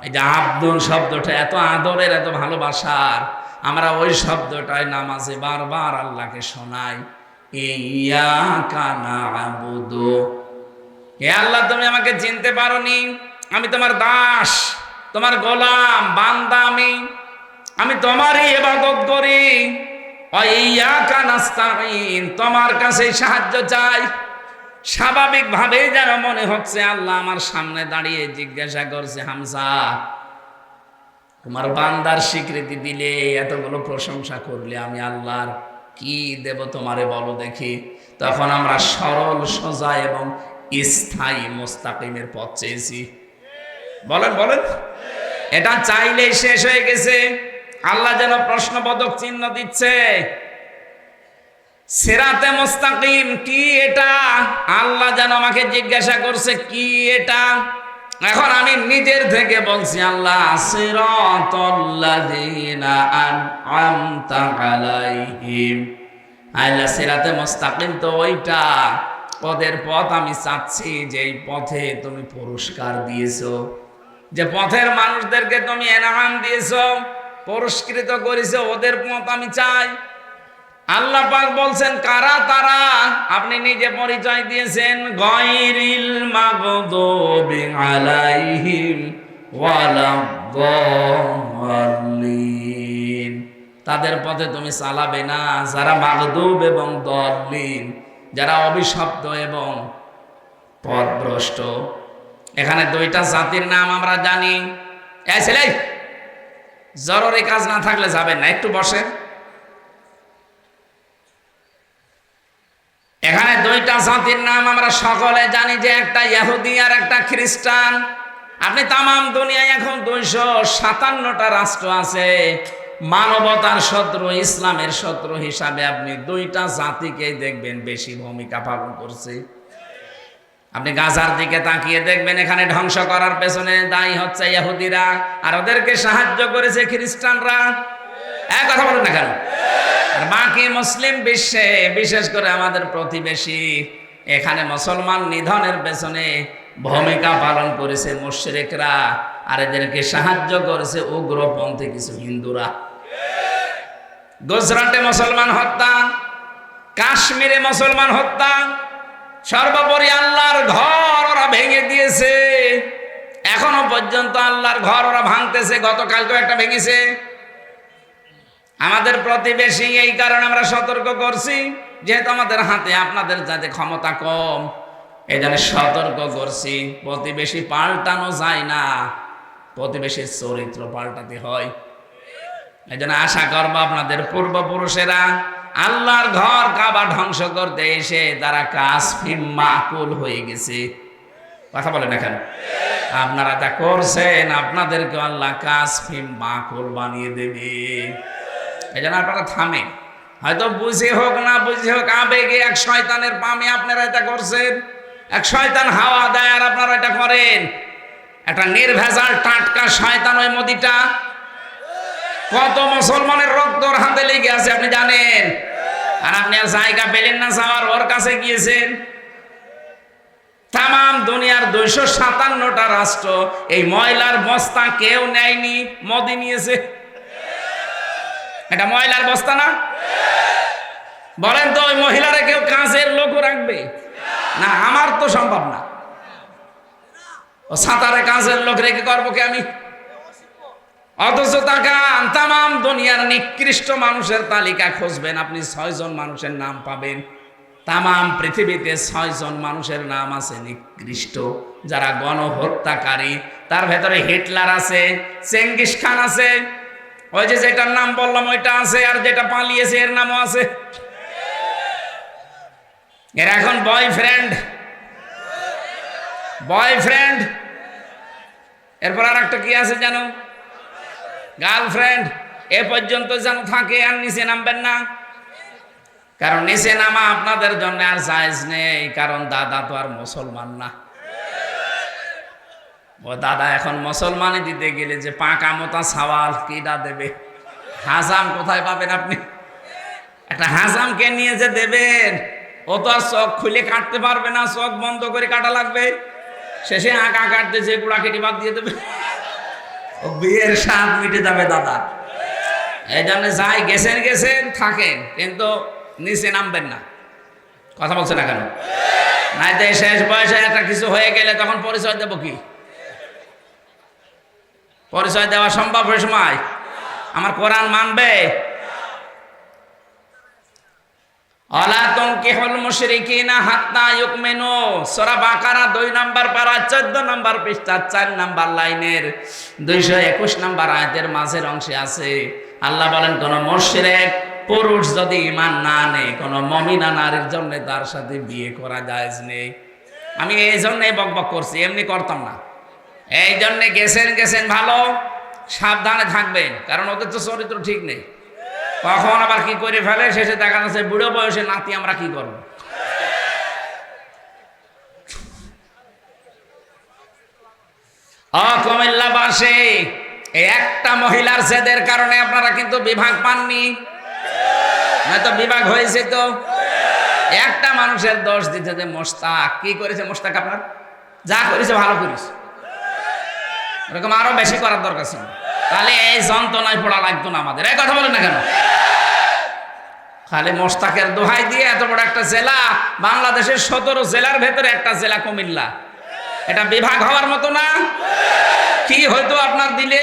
এই যে আব্দুল শব্দটা এত আদরের, এত ভালোবাসার, আমরা ওই শব্দটাই নামাজে বারবার আল্লাহকে শোনাই। ইয়্যাকা না'বুদু, হে আল্লাহ তুমি আমাকে চিনতে পারোনি, আমি তোমার দাস, তোমার গোলাম, বান্দা। আমি তোমারই ইবাদত করি। ওয়া ইয়্যাকা নাস্তাঈন, তোমার কাছে সাহায্য চাই। স্বাভাবিকভাবেই যেন মনে হচ্ছে আল্লাহ আমার সামনে দাঁড়িয়ে জিজ্ঞাসা করছে, হামজা তোমার বান্দার স্বীকৃতি দিলে, এতগুলো প্রশংসা করলে, আমি আল্লাহর কি দেব তোমারে বলো দেখি। তখন আমরা সরল সোজা এবং স্থায়ী মুস্তাকিমের পথ চেয়েছি। বলেন বলেন, এটা চাইলেই শেষ হয়ে গেছে। আল্লাহ যেন প্রশ্নবোধক চিহ্ন দিচ্ছে। সিরাতে মুস্তাকিম কি এটা? আল্লাহ যেন আমাকে জিজ্ঞাসা করছে কি এটা। এখন আমি নিজের থেকে বলছি, আল্লাহ সিরাতাল্লাযীনা আন'আমতা আলাইহিম। আল্লাহ সিরাতে মুস্তাকিম তো ওইটা, পথের পথ আমি চাচ্ছি, যেই পথে তুমি পুরস্কার দিয়েছো, যে পথের মানুষদেরকে তুমি এনাম দিয়েছো, পুরস্কৃত করেছো, ওদের পথ আমি চাই। আল্লাহ পাক বলছেন কারা তারা? আপনি নিজে পরিচয় দিয়েছেন, গায়রিল মাগদুবি আলাইহিম ওয়ালাদ-দাল্লিন। তাদের পথে তুমি চালাবে না যারা মাগদুব এবং দল্লিন, যারা অভিশপ্ত এবং পথভ্রষ্ট। এখানে দুইটা জাতির নাম আমরা জানি। এই ছেলে, জরুরি কাজ না থাকলে যাবেন না, একটু বসে। এখানে দুইটা জাতির নাম আমরা সকলে জানি, যে একটা ইহুদি আর একটা খ্রিস্টান। আপনি তামাম দুনিয়ায় এখন 257টা রাষ্ট্র আছে। মানবতার শত্রু, ইসলামের শত্রু হিসাবে আপনি দুইটা জাতিকেই দেখবেন বেশি ভূমিকা পালন করছে। আপনি গাজার দিকে তাকিয়ে দেখবেন, এখানে ধ্বংস করার পেছনে দায়ী হচ্ছে ইহুদিরা, আর ওদেরকে সাহায্য করেছে খ্রিস্টানরা। এক কথা বলেন না কেন? আর বাকি মুসলিম বিশ্বে, বিশেষ করে আমাদের প্রতিবেশী, এখানে মুসলমান নিধনের পেছনে ভূমিকা পালন করেছে মুশরিকরা, আর এদেরকে সাহায্য করেছে উগ্রপন্থী কিছু হিন্দুরা। গুজরাটে মুসলমান হত্যা, কাশ্মীরে মুসলমান হত্যা, সর্বোপরি আল্লাহর ঘর ওরা ভেঙে দিয়েছে। এখনো পর্যন্ত আল্লাহর ঘর ওরা ভাঙতেছে। গতকালকে একটা ভেঙেছে। আমাদের প্রতিবেশী, এই কারণে আমরা সতর্ক করছি, যেহেতু আমাদের হাতে আপনাদের যাতে ক্ষমতা কম, এই জন্য সতর্ক করছি। প্রতিবেশী পাল্টানো যায় না, প্রতিবেশীর চরিত্র পাল্টাতে হয়। এই জন্য আশা করবো আপনাদের পূর্বপুরুষেরা আল্লাহর ঘর কাবা ধ্বংস করতে এসে তারা কাসফিম মাকুল হয়ে গেছে। কথা বলেন না কেন? আপনারা তা করছেন, আপনাদেরকে আল্লাহ কাসফিম মাকুল বানিয়ে দেবে। এই জন্য আপনারা থামেন। হয়তো বুঝে হোক না বুঝে হোক, আবেগে এক শয়তানের পামে আপনারা এটা করছেন। এক শয়তান হাওয়া দেয় আর আপনারা এটা করেন। একটা নির্ভেজাল টাটকা শয়তান ওই মোদিটা। কত মুসলমানের রক্তর হাতে লেগে আছে আপনি জানেন, আর আপনি আর জায়গা পেলেন না যাওয়ার, ওর কাছে গিয়েছেন। তামাম দুনিয়ার 257টা রাষ্ট্র এই ময়লার বস্তা কেউ নেয়নি, মোদি নিয়েছে। এটা ময়লার বস্তা না? বলেন তো, ওই মহিলারা কেউ কাজের লোক রাখবে না? আমার তো সম্ভব না। ও সাঁতারে কাজের লোক রেখে করবো কে আমি? অথচ তাকান তাম দুনিয়ার নিকৃষ্ট মানুষের তালিকা খুঁজবেন, আপনি 6 জন মানুষের নাম পাবেন। তাম পৃথিবীতে 6 জন মানুষের নাম আছে নিকৃষ্ট, যারা গণহত্যাকারী। তার ভেতরে হিটলার আছে, চেঙ্গিস খান আছে, ওই যে যেটার নাম বললাম ওইটা আছে, আর যেটা পালিয়েছে এর নামও আছে। এর এখন বয়ফ্রেন্ড, এরপর আর একটা কি আছে জানো, গার্লফ্রেন্ড। এ পর্যন্ত যেন থাকে, আর নিচে নামবেন না, কারণ নিচে নামা আপনাদের জন্য আর জায়েজ নেই, কারণ দাদা তো আর মুসলমান না। ও দাদা এখন মুসলমানি দিতে গেলে যে পাকা মোটা সওয়াল কিটা দেবে, হাজাম কোথায় পাবেন আপনি? একটা হাজামকে নিয়ে যে দেবেন, ও তো আর চোখ খুলে কাটতে পারবে না, চোখ বন্ধ করে কাটা লাগবে, শেষে আঁকা কাটতে যে গুড়া কেটে বাদ দিয়ে দেবে, ও বিয়ের স্বাদ মিটে যাবে দাদা। এই জন্য যাই গেছেন থাকেন, কিন্তু নিচে নামবেন না। কথা বলছে না কেন? নাই তো শেষ বয়সে একটা কিছু হয়ে গেলে তখন পরিচয় দেব কি? পরিচয় দেওয়া সম্ভব ওই সময়? আমার কোরআন মানবে? আলা তুনকিহুল মুশরিকিনা হাত্তা ইউমিনু, সূরা বাকারা 2 নম্বর পারা 14 নম্বর পৃষ্ঠা 4 নম্বর লাইনের 221 নম্বর আয়াতের মাঝের অংশে আছে। আল্লাহ বলেন, কোন মুশরিক পুরুষ যদি ঈমান না আনে, কোন মুমিনা নারীর জন্য তার সাথে বিয়ে করা জায়েজ নেই। আমি এই জন্যই বকবক করছি, এমনি করতাম না। এই জন্য গেছেন ভালো, সাবধানে থাকবেন, কারণ ওদের তো চরিত্র ঠিক নেই। কখন আবার কি করে ফেলে, শেষে দেখা যাচ্ছে বুড়ো বয়সে নাতি আমরা কি করব। কুমিল্লাবাসী, একটা মহিলার জেদের কারণে আপনারা কিন্তু বিভাগ পাননি, নয়তো বিভাগ হয়েছে। তো একটা মানুষের দোষ দিতে যে মোশতাক কি করেছে, মোশতাক আপনার যা করেছে ভালো করেছে, এরকম আরো বেশি করার দরকার ছিল, তাহলে এই যন্ত্রণায় পড়া লাগতো না আমাদের। এই কথা বলেন না কেন? খালি মোশতাকের দোহাই দিয়ে এত বড় একটা জেলা, বাংলাদেশের 17 জেলার ভেতরে একটা জেলা কুমিল্লা, এটা বিভাগ হওয়ার মতো না? কি হয়তো আপনার দিলে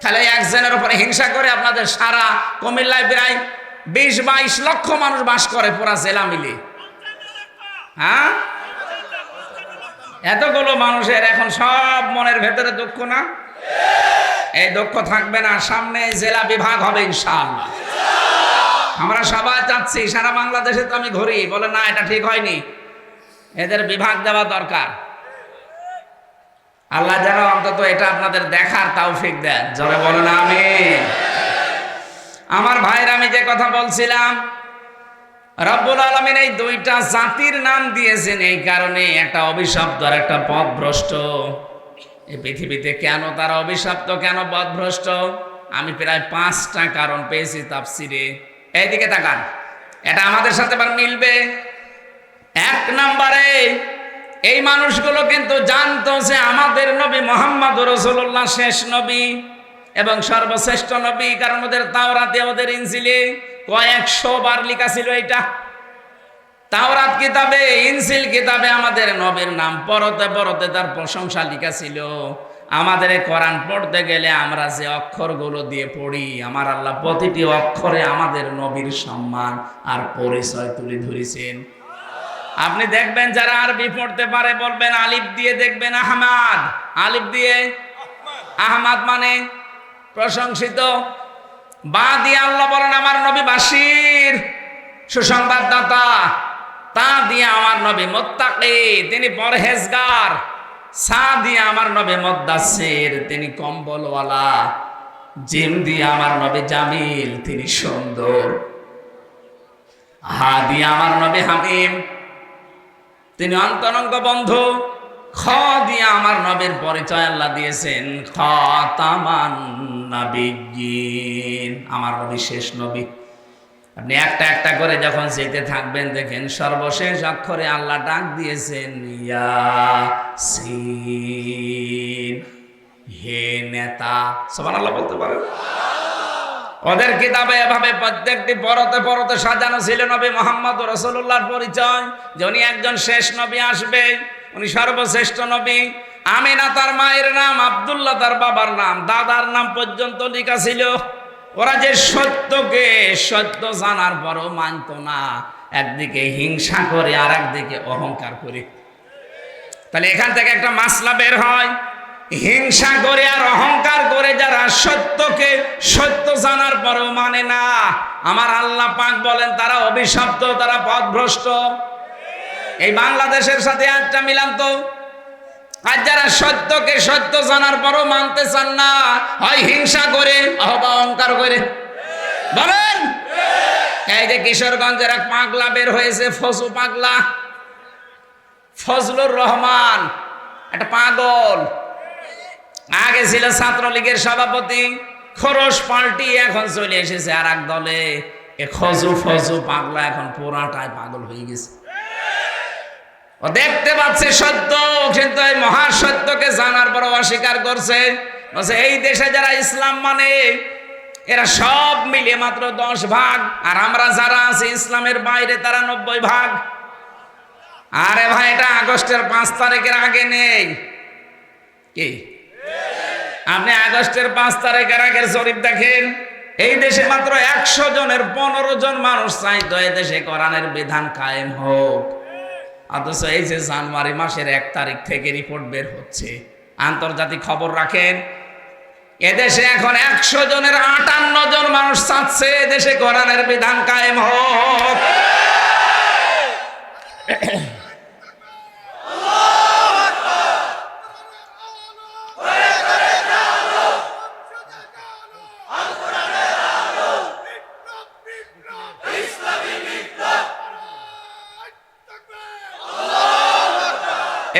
খালি একজনের উপরে হিংসা করে আপনাদের সারা কুমিল্লায় প্রায় 20-22 লক্ষ মানুষ বাস করে পুরা জেলা মিলে। হ্যাঁ, এতগুলো মানুষের এখন সব মনের ভেতরে দুঃখ না? এই দুঃখ থাকবে না, সামনে জেলা বিভাগ হবে ইনশাআল্লাহ। আমরা সবাই চাচ্ছি, সারা বাংলাদেশে তো আমি ঘুরি, বলে না এটা ঠিক হয়নি, এদের বিভাগ দেওয়া দরকার। আল্লাহ যেন অন্তত এটা আপনাদের দেখার তৌফিক দেন, জোরে বলেন আমিন। আমার ভাইয়ের, আমি যে কথা বলছিলাম, রব্বুল আলামিন এই 2টা জাতির নাম দিয়েছেন এই কারণে, একটা অভিশপ্ত আর একটা পথভ্রষ্ট। এই পৃথিবীতে কেন তারা অভিশপ্ত, কেন পথভ্রষ্ট, আমি প্রায় 5টা কারণ পেয়েছি তাফসিরে। এইদিকে তাকান, এটা আমাদের সাথে আবার মিলবে। 1 নম্বরে, এই মানুষগুলো কিন্তু জানতো যে আমাদের নবী মুহাম্মদ রাসূলুল্লাহ শেষ নবী এবং সর্বশ্রেষ্ঠ নবী, কারণ ওদের তাওরাতে ওদের ইনজিলে কয়েকশো বার লেখা ছিল এটা। তাওরাত কিতাবে, ইনজিল কিতাবে আমাদের নবীর নাম পরতে পরতে তার প্রশংসা লেখা ছিল। আমাদের কোরআন পড়তে গেলে আমরা যে অক্ষরগুলো দিয়ে পড়ি, আমার আল্লাহ প্রতিটি অক্ষরে আমাদের নবীর সম্মান আর পরিচয় তুলে ধরেছেন। আপনি দেখবেন যারা আরবি পড়তে পারে বলবেন আলিফ দিয়ে দেখবেন আহমদ, আলিফ দিয়ে আহমদ মানে প্রশংসিত। বা দিয়ে আল্লাহ বলেন আমার নবী বাশির, সুসংবাদদাতা। তা দিয়ে আমার নবী মুত্তাকি, তিনি পরহেজগার। সা দিয়ে আমার নবী মুদ্দাসির, তিনি কম্বলওয়ালা। জিম দিয়ে আমার নবী জামিল, তিনি সুন্দর। হা দিয়ে আমার নবী হামিম, তিনি অন্তরঙ্গ বন্ধু। খ দিয়ে আমার নবীর পরিচয় আল্লাহ দিয়েছেন খাতামান নাবিয়্যিন, আমার নবী শেষ নবী। আপনি একটা একটা করে যখন যেতে থাকবেন দেখেন সর্বশেষ অক্ষরে আল্লাহ ডাক দিয়েছেন ইয়াসিন, হে নেতা। সুবহানাল্লাহ বলতে পারেন? ওদের কিতাবে এভাবে প্রত্যেকটি পরতে পরতে সাজানো ছিল নবী মুহাম্মদ রাসূলুল্লাহর পরিচয়, যে উনি একজন শেষ নবী আসবে, উনি সর্বশ্রেষ্ঠ নবী। আমিনা তার মায়ের নাম, আব্দুল্লাহ তার বাবার নাম, দাদার নাম পর্যন্ত লেখা ছিল। ওরা যে সত্যকে সত্য জানার পরও মানত না, একদিকে হিংসা করে আর একদিকে অহংকার করে। তাহলে এখান থেকে একটা মাসলা বের হয়, হিংসা করে আর অহংকার করে যারা সত্যকে সত্য জানার পরও মানে না, আমার আল্লাহ পাক বলেন তারা অভিশপ্ত, তারা পথভ্রষ্ট। এই বাংলাদেশের সাথে একটা মিলান তো, আর যারা সত্যকে সত্য জানার পরও মানতে চান না, হয় হিংসা করে অথবা অহংকার করে। বলেন, এই যে কিশোরগঞ্জের এক পাগলা বের হয়েছে, ফজু পাগলা, ফজলুর রহমান, একটা পাগল। আগে ছিল ছাত্রলীগের সভাপতি, খরচ পাল্টিয়ে এখন চলে এসেছে আর এক দলে। এ ফজু পাগলা এখন পুরাটাই পাগল হয়ে গেছে। ও দেখতে পাচ্ছে সত্য, কিন্তু এই মহাসত্যকে জানার পর অস্বীকার করছে। বলছে এই দেশে যারা ইসলাম মানে এরা সব মিলে মাত্র 10 ভাগ, আর আমরা যারা আছি ইসলামের বাইরে তারা 90 ভাগ। আরে ভাই, এটা আগস্টের 5 তারিখের আগে নেই কি? আপনি আগস্টের 5 তারিখের আগের জরিপ দেখেন, এই দেশে মাত্র 100 জনের 15 জন মানুষ চাইতো এই দেশে কোরআনের বিধান কায়েম হোক। অথচ এই যে জানুয়ারি মাসের 1 তারিখ থেকে রিপোর্ট বের হচ্ছে, আন্তর্জাতিক খবর রাখেন, এদেশে এখন 100 জনের 58 জন মানুষ চাচ্ছে এদেশে কোরআনের বিধান কায়েম হোক।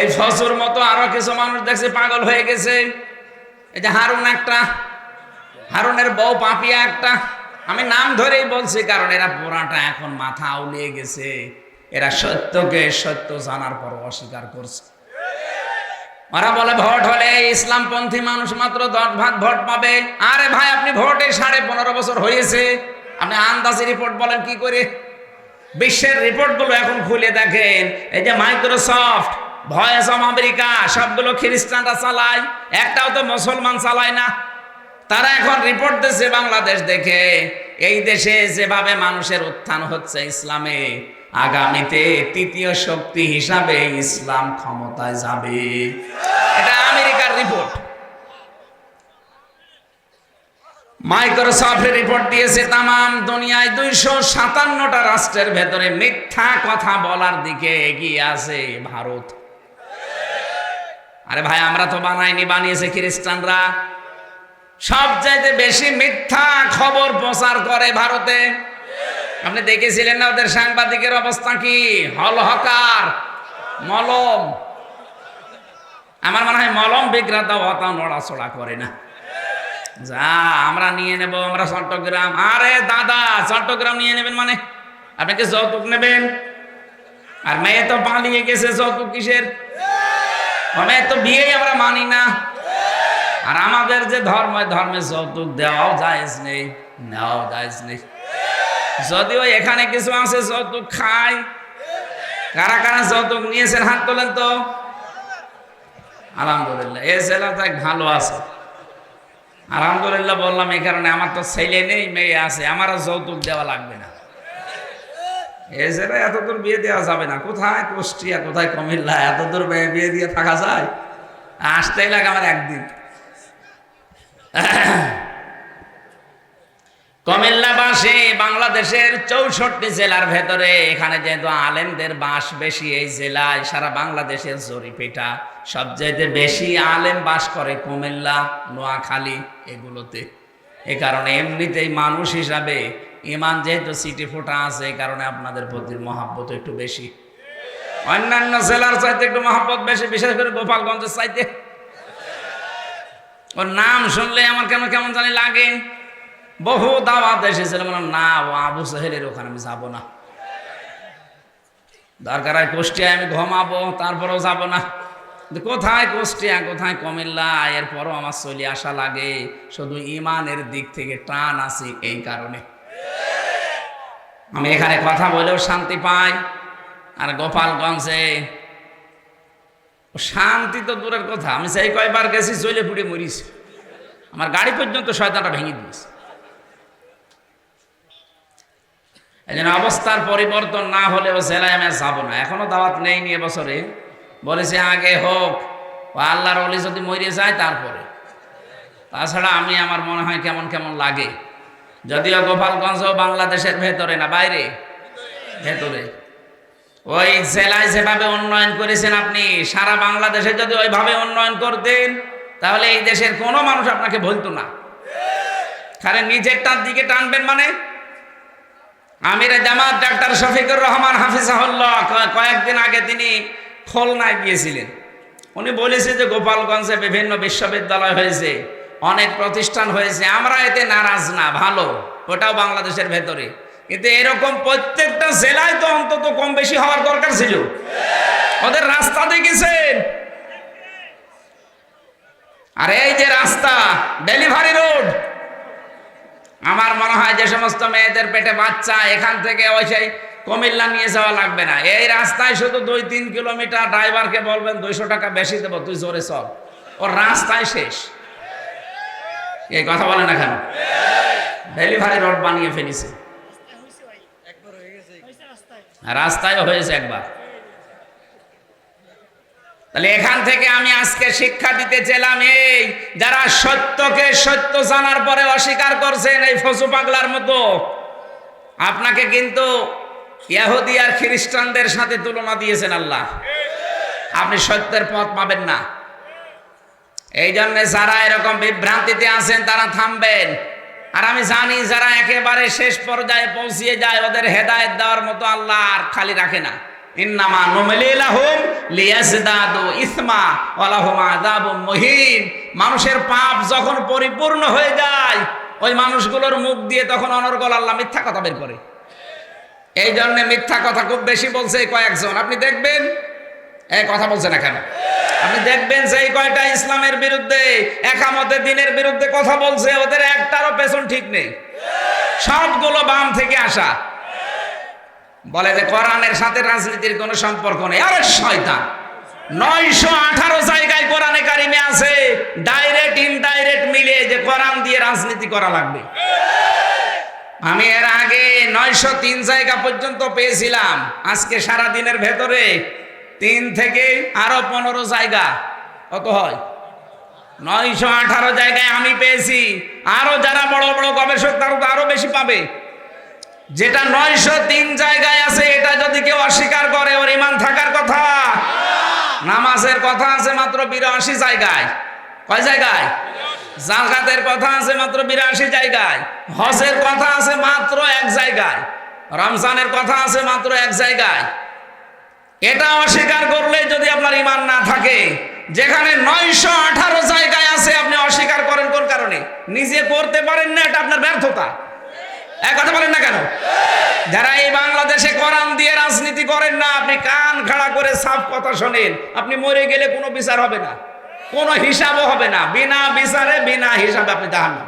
এই ফজুর মতো আরো কিছু মানুষ দেখছে পাগল হয়ে গেছে। এই যে হারুন একটা, হারুনের বউ পাপিয়া একটা, আমি নাম ধরেই বলছি কারণ এরা পুরাটা এখন মাথা আউলিয়ে গেছে। এরা সত্যকে সত্য জানার পর অস্বীকার করছে। ওরা বলে ভোট হলে ইসলামপন্থী মানুষ মাত্র 10 ভাগ ভোট পাবে। আরে ভাই, আপনি ভোটে 15.5 বছর হয়েছে, আপনি আন্দাজি রিপোর্ট বলেন কি করে? বিশ্বের রিপোর্ট গুলো এখন খুলে দেখেন, এই যে মাইক্রোসফট, ভয়েস অফ আমেরিকা, সবগুলো খ্রিস্টানরা চালায়, একটাও তো মুসলমান চালায় না। তারা এখন রিপোর্ট দিচ্ছে বাংলাদেশ দেখে, এই দেশে যেভাবে মানুষের উত্থান হচ্ছে ইসলামে, আগামীতে 3য় শক্তি হিসাবে ইসলাম ক্ষমতায় যাবে। এটা আমেরিকার রিপোর্ট। মাইক্রোসফট রিপোর্ট দিয়েছে তামাম দুনিয়ায় 257টা রাষ্ট্রের ভেতরে মিথ্যা কথা বলার দিকে এগিয়ে আছে ভারত। আরে ভাই, আমরা তো বানাইনি, বানিয়েছে খ্রিস্টানরা। সবচাইতে বেশি মিথ্যা খবর প্রচার করে ভারতে। আপনি দেখেছিলেন না ওদের সাংবাদিকের অবস্থা কি? হল হকার, মলম। আমার মনে হয় মলম বিক্রেতা অত নড়াচড়া করে না। যা আমরা নিয়ে নেব, আমরা চট্টগ্রাম। আরে দাদা, চট্টগ্রাম নিয়ে নেবেন মানে আপনি কি যৌতুক নেবেন? আর মেয়ে তো পালিয়ে গেছে, যৌতুক কিসের? মেয়ে তো বিয়েই আমরা মানি না। আর আমাদের যে ধর্মে যৌতুক দেওয়াও জায়েজ নেই, নেওয়াও জায়েজ নেই। যদিও এখানে কিছু আছে যৌতুক খায়। কারা কারা যৌতুক নিয়েছেন হাত তোলেন তো। আলহামদুলিল্লাহ, এই ছেলেটা ভালো আছে। আলহামদুলিল্লাহ বললাম এই কারণে, আমার তো ছেলে নেই, মেয়ে আছে, আমারও যৌতুক দেওয়া লাগবে না। এই ছেলে এত দূর বিয়ে দেওয়া যাবে না। কোথায় কুষ্টিয়া, কোথায় কুমিল্লা, এত দূর বিয়ে দিয়ে থাকা যায়? আসতেই লাগে আমার একদিন। কুমিল্লাবাসী বাংলাদেশের 64 জেলার ভেতরে, এখানে যেহেতু আলেমদের বাস বেশি এই জেলায়, সারা বাংলাদেশের জরিপেটা সবচাইতে বেশি আলেম বাস করে কুমিল্লা, নোয়াখালী এগুলোতে। এ কারণে এমনিতেই মানুষ হিসাবে ইমান যেহেতু সিটি ফোটা আছে, এই কারণে আপনাদের প্রতি মহাব্বত একটু বেশি। অন্যান্য জেলার চাইতে একটু মহাব্বত বেশি, বিশেষ করে গোপালগঞ্জের চাইতে। ওর নাম শুনলে আমার কেন কেমন জানি লাগে। বহু দাওয়াত এসেছিল, বললাম না, ও আবু সাহেলের ওখানে আমি যাবো না। দরকার হয় কুষ্টিয়ায় আমি ঘুমাবো, তারপরেও যাব না। কোথায় কুষ্টিয়া, কোথায় কুমিল্লা, এরপরও আমার চলে আসা লাগে। শুধু ইমানের দিক থেকে টান আছে, এই কারণে আমি এখানে কথা বলেও শান্তি পাই। আর গোপালগঞ্জে ও শান্তি তো দূরের কথা, আমি সেই কয়বার গেছি চলে ফুটে মরিছি, আমার গাড়ি পর্যন্ত শয়তানটা ভেঙে দিয়েছে। এই জন্য অবস্থার পরিবর্তন না হলেও জেলায় আমি যাবো না। এখনো দাওয়াত নেই নিয়ে বছরে বলেছে আগে হোক, আল্লাহর ওলি যদি মরে যায় তারপরে। তাছাড়া আমি আমার মনে হয় কেমন কেমন লাগে। যদিও গোপালগঞ্জ বাংলাদেশের ভেতরে না, বাইরে, ভেতরে। ওই জেলায় যেভাবে উন্নয়ন করেছেন আপনি, সারা বাংলাদেশে যদি ওইভাবে উন্নয়ন করতেন তাহলে এই দেশের কোনো মানুষ আপনাকে বলতো না। কারণ নিজেরটার দিকে টানবেন মানে। আমিরে জামাত ডাক্তার শফিকুর রহমান হাফিজাহুল্লাহ কয়েকদিন আগে তিনি খুলনায় গিয়েছিলেন। উনি বলেছে যে গোপালগঞ্জে বিভিন্ন বিশ্ববিদ্যালয় হয়েছে, অনেক প্রতিষ্ঠান হয়েছে, আমরা এতে নারাজ না, ভালো, ওটাও বাংলাদেশের ভেতরে। কিন্তু এরকম প্রত্যেকটা জেলায় তো অন্তত কম বেশি হওয়ার দরকার ছিল। ওদের রাস্তা দেখেছেন? আর এই যে রাস্তা, ডেলিভারি রোড, আমার মনে হয় যে সমস্ত মেয়েদের পেটে বাচ্চা, এখান থেকে ওই সেই কুমিল্লা নিয়ে যাওয়া লাগবে না। এই রাস্তায় শুধু 2-3 কিলোমিটার ড্রাইভারকে বলবেন 200 টাকা বেশি দেবো, তুই জোরে চল, ওর রাস্তায় শেষ। এই কথা বলে না কেন? ডেলিভারি রোড বানিয়ে ফেলেছে, রাস্তায়ও হয়েছে একবার। তাহলে এখান থেকে আমি আজকে শিক্ষা দিতে চাইলাম, এই যারা সত্যকে সত্য জানার পরে অস্বীকার করছেন, এই ফসু পাগলার মতো, আপনাকে কিন্তু ইহুদি আর খ্রিস্টানদের সাথে তুলনা দিয়েছেন আল্লাহ। আপনি সত্যের পথ পাবেন না। এই জন্য যারা এরকম বিভ্রান্তিতে আছেন তারা থামবেন। আর আমি জানি যারা একেবারে শেষ পর্যায়ে পৌঁছিয়ে যায়, ওদের হেদায়েত দেওয়ার মতো আল্লাহ আর খালি রাখে না। ইন্নামা নুমলি লাহুম লিয়াজদাদু ইসমা ওয়া লাহুম আযাবুম মুহিন। মানুষের পাপ যখন পরিপূর্ণ হয়ে যায়, ওই মানুষগুলোর মুখ দিয়ে তখন অনর্গল আল্লাহ মিথ্যা কথা বের করে। এই জন্য মিথ্যা কথা খুব বেশি বলছে কয়েকজন। আপনি দেখবেন, এই কথা বলছে না কেন? আপনি দেখবেন যে এই কয়টা ইসলামের বিরুদ্ধে, একামতে দিনের বিরুদ্ধে কথা বলছে, ওদের একটারও পেছন ঠিক নেই, সবগুলো বাম থেকে আসা। বলে যে কোরআনের সাথে রাজনীতির কোনো সম্পর্ক নেই। আরে শয়তান, 918 জায়গায় কোরআনে কারিমে আছে ডাইরেক্ট ইনডাইরেক্ট মিলিয়ে যে কোরআন দিয়ে রাজনীতি করা লাগবে। আমি এর আগে 903 জায়গা পর্যন্ত পেয়েছিলাম। আজকে সারা দিনের ভেতরে 3 থেকে আরো 15 জায়গা, কত হয়? 918 জায়গায় আমি পেয়েছি। আরো যারা বড় বড় গবেষক তারা তো আরো বেশি পাবে। যেটা 903 জায়গায় আছে, এটা যদি কেউ অস্বীকার করে, ওর ঈমান থাকার কথা। নামাজের কথা আছে মাত্র 82 জায়গায়। কয় জায়গায়? যাকাতের কথা আছে মাত্র 82 জায়গায়। হজের কথা আছে মাত্র 1 জায়গায়। রমজানের কথা আছে মাত্র 1 জায়গায়। এটা অস্বীকার করলে যদি আপনার ঈমান না থাকে, যেখানে 918 জায়গায় আছে আপনি অস্বীকার করেন কোন কারণে? নিজে করতে পারেন না, এটা আপনার ব্যর্থতা। এক কথা বলেন না কেন? যারা এই বাংলাদেশে কোরআন দিয়ে রাজনীতি করেন না, আপনি কান খাড়া করে সাফ কথা শোনেন, আপনি মরে গেলে কোনো বিচার হবে না, কোনো হিসাবও হবে না, বিনা বিচারে বিনা হিসাবে আপনি জাহান্নাম।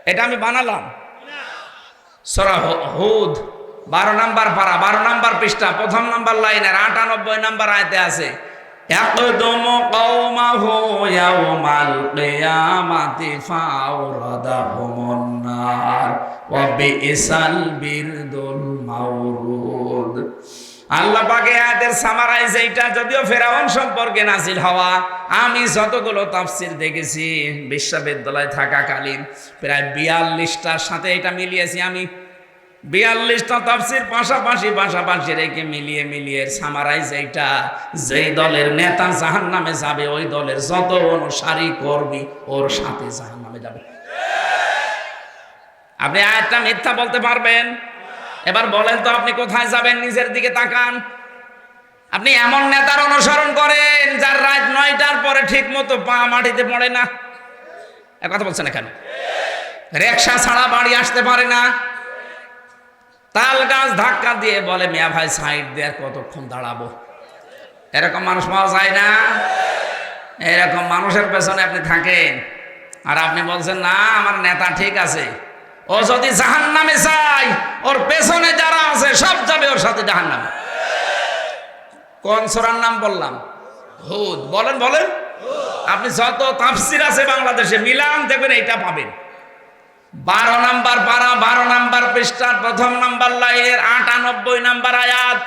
এটা আমি বানালাম। সূরা হুদ 12 নম্বর পারা, 12 নম্বর পৃষ্ঠা, 1 নম্বর লাইনের 98 নম্বর আয়াতে আছে, ইয়াকদুমু কওমাহু ইয়াওমাল কিয়ামাতি ফাওরাদাহুমুন নার ওয়া বিইসাল বিরদুল মাওরুদ। আল্লাহ পাকের আয়াতের সামারাইজ এইটা, যদিও ফেরাউন সম্পর্কে নাজিল হওয়া। আমি যতগুলো তাফসীর দেখেছি বিশ্ববিদ্যালয়ে থাকাকালীন, প্রায় 42টার সাথে এটা মিলিয়েছি আমি। 42টা তাফসীর পাশাপাশি রেখে মিলিয়ে সামারাইজ এইটা, যেই দলের নেতা জাহান্নামে যাবে, ওই দলের যত অনুসারী কর্মী ওর সাথে জাহান্নামে যাবে। আপনি আয়াতটা মিথ্যা বলতে পারবেন? এবার বলেন তো আপনি কোথায় যাবেন? নিজের দিকে তাকান। আপনি এমন নেতার অনুসরণ করেন যার রাত 9টার পরে ঠিক মতো পা মাটিতে পড়ে না। এক কথা বলছেন না কেন? রিকশা ছাড়া বাড়ি আসতে পারে না। তাল গাছ ধাক্কা দিয়ে বলে, মিয়া ভাই সাইড দিয়ে কতক্ষণ দাঁড়াবো। এরকম মানুষ পাওয়া যায় না? এরকম মানুষের পেছনে আপনি থাকেন আর আপনি বলছেন না আমার নেতা ঠিক আছে। ও যদি জাহান্নামে যায়, ওর পেছনে যারা আছে সব যাবে ওর সাথে জাহান্নামে। কোন সূরার নাম বললাম? হুদ। বলেন বলেন, আপনি যত তাফসির আছে বাংলাদেশে মিলান দেখবেন এইটা পাবেন। 12 নাম্বার পারা, 12 নাম্বার পৃষ্ঠার প্রথম নাম্বার লাইনের 98 নাম্বার আয়াত।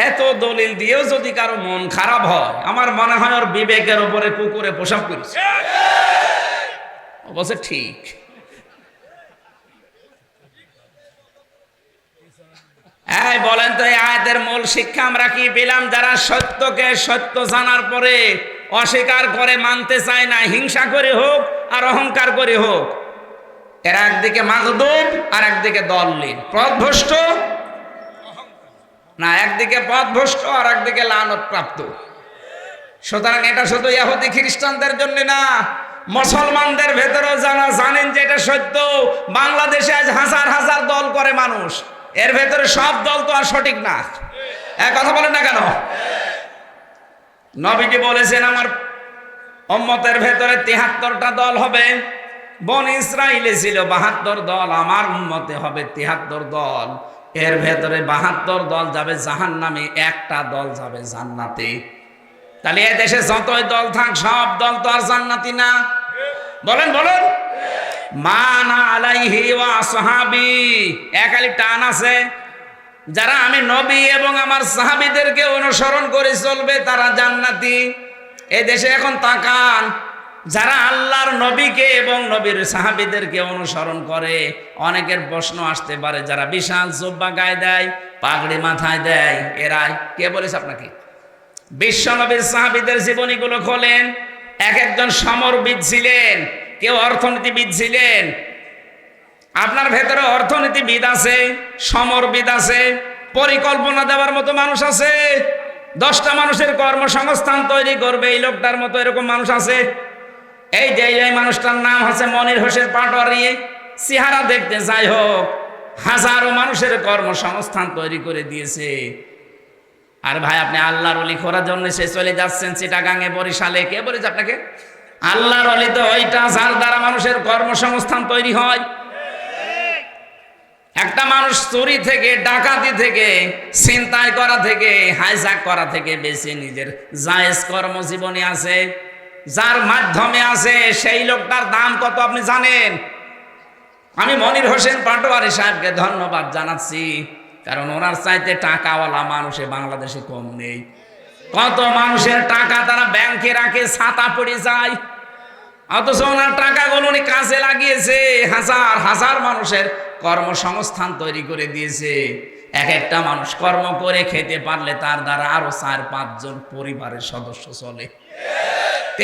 এত দলিল দিয়েও যদি কারো মন খারাপ হয়, আমার মনে হয় ওর বিবেকের উপরে কুকুরে পোশাক করেছে। অবশ্য ঠিক। এই বলেন তো, এই আয়াতের মূল শিক্ষা আমরা কি পেলাম? যারা সত্যকে সত্য জানার পরে অস্বীকার করে, মানতে চায় না, হিংসা করে হোক আর অহংকার করে হোক, এরা একদিকে মাগদুব আর একদিকে দললিন, পথভ্রষ্ট না, একদিকে পথভ্রষ্ট আর একদিকে লানত প্রাপ্ত। সুতরাং এটা শুধু ইহুদি খ্রিস্টানদের জন্য না, মুসলমানদের ভেতরেও যারা জানেন যে এটা সত্য। বাংলাদেশে আজ হাজার হাজার দল করে মানুষ, এর ভেতরে সব দল তো আর সঠিক না। এক কথা বলেন না কেন? নবীজি বলেছেন আমার উম্মতের ভেতরে 73টা দল হবে। বনি ইসরাইলে ছিল 72 দল, আমার উম্মতে হবে 73 দল। এর ভেতরে 72 দল যাবে জাহান্নামে, একটা দল যাবে জান্নাতে। তাহলে এই দেশে যতই দল থাক, সব দল তো আর জান্নাতি না। বলেন বলেন, মানা আলাইহি ওয়া আসহাবি, একালি টান আছে। যারা আমি নবী এবং আমার সাহাবীদেরকে অনুসরণ করে চলবে তারা জান্নাতি। এই দেশে এখন তাকান, যারা আল্লাহর নবীকে এবং নবীর সাহাবীদেরকে অনুসরণ করে, অনেকের প্রশ্ন আসতে পারে, যারা বিশাল জুব্বা গায়ে দেয়, পাগড়ি মাথায় দেয়, এরাই কে বলেছে আপনাকে? বিশ্ব নবীর সাহাবীদের জীবনীগুলো খোলেন। এক একজন সমরবিদ ছিলেন, কেউ অর্থনীতিবিদ ছিলেন। আপনার ভেতরে অর্থনীতিবিদ আছে, সমরবিদ আছে, পরিকল্পনা দেওয়ার মতো মানুষ আছে, 10টা মানুষের কর্মসংস্থান তৈরি করবে এই লোকটার মতো এরকম মানুষ আছে। এই যে এই মানুষটার নাম হচ্ছে মনির হোসেন পাটোয়ারি। চেহারা দেখতে যাই হোক, হাজারো মানুষের কর্মসংস্থান তৈরি করে দিয়েছে। আর ভাই, আপনি আল্লাহর ওলি করার জন্য সে চলে যাচ্ছেন চিটাগাঙে, বরিশালে, কে বলেছে আপনাকে? আল্লাহর ওলি তো ওইটা যার দ্বারা মানুষের কর্মসংস্থান তৈরি হয়। একটা মানুষ চুরি থেকে, ডাকাতি থেকে, ছিনতাই করা থেকে, হাইজ্যাক করা থেকে বেশি নিজের জায়েজ কর্মজীবনে আছে, যার মাধ্যমে আছে, সেই লোকটার দাম কত আপনি জানেন? আমি মনির হোসেন পাটোয়ারি সাহেবকে ধন্যবাদ জানাচ্ছি, কারণ ওনার চাইতে টাকাওয়ালা মানুষে বাংলাদেশে কম নেই। কত মানুষের টাকা তারা ব্যাংকে রাখে, ছাতা পড়ে যায়, অথচ ওনার টাকাগুলো উনি কাজে লাগিয়েছে, হাজার হাজার মানুষের কর্মসংস্থান তৈরি করে দিয়েছে। এক একটা মানুষ কর্ম করে খেতে পারলে তার দ্বারা আরো 4-5 জন পরিবারের সদস্য চলে।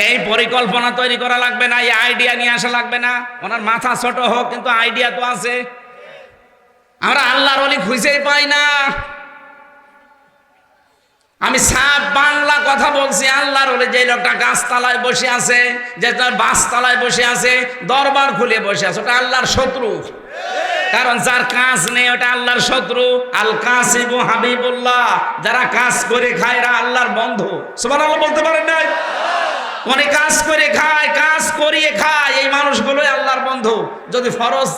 এই পরিকল্পনা তৈরি করা লাগবে না, এই আইডিয়া নিয়ে আসা লাগবে না। ওনার মাথা ছোট হোক, কিন্তু আইডিয়া তো আছে। আমরা আল্লাহর ওলি খুঁজেই পাই না। আমি সাফ বাংলা কথা বলছি, আল্লাহর ওলি যে লোকটা গাছতলায় বসে আছে, যে তার বাসতলায় বসে আছে, দরবার খুলে বসে আছে, ওটা আল্লাহর শত্রু। কারণ যার কাজ নেই ওটা আল্লাহর শত্রু। আল কাসিবু হাবিবুল্লাহ, যারা কাজ করে খায় এরা আল্লাহর বন্ধু। সুবহানাল্লাহ বলতে পারেন না? অনেক কাজ করে খায়, কাজ করিয়ে খায়, এই মানুষগুলোই আল্লাহর বন্ধু। যদি ফরজ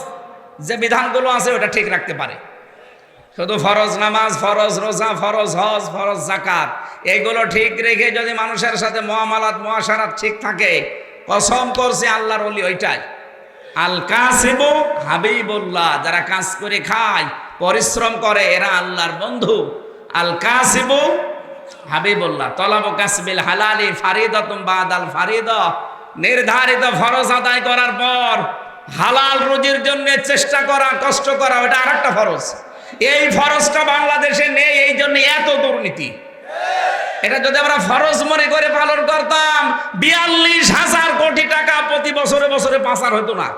যে বিধানগুলো আছে ওটা ঠিক রাখতে পারে, শুধু ফরজ নামাজ, ফরজ রোজা, ফরজ হজ, ফরজ যাকাত, এইগুলো ঠিক রেখে যদি মানুষের সাথে মুআমালাত মুআশারাত ঠিক থাকে, কসম করছে আল্লাহর ওলি ওইটাই। আল কাসিবু হাবিবুল্লাহ, যারা কাজ করে খায়, পরিশ্রম করে, এরা আল্লাহর বন্ধু। আল কাসিবু হাবিবুল্লাহ। তলাবু কাসবিল হালালি ফারিদাতুম বাদাল ফারিদা, নির্ধারিত ফরজ আদায় করার পর হালাল রুজির জন্য চেষ্টা করা, কষ্ট করা, ওটা আরেকটা ফরজ। এই ফরজটা বাংলাদেশে নেই, এই জন্য এত দুর্নীতি। এটা যদি আমরা ফরজ মনে করে পালন করতাম, 42,000 কোটি টাকা প্রতি বছরে বছরে পাচার হতো না।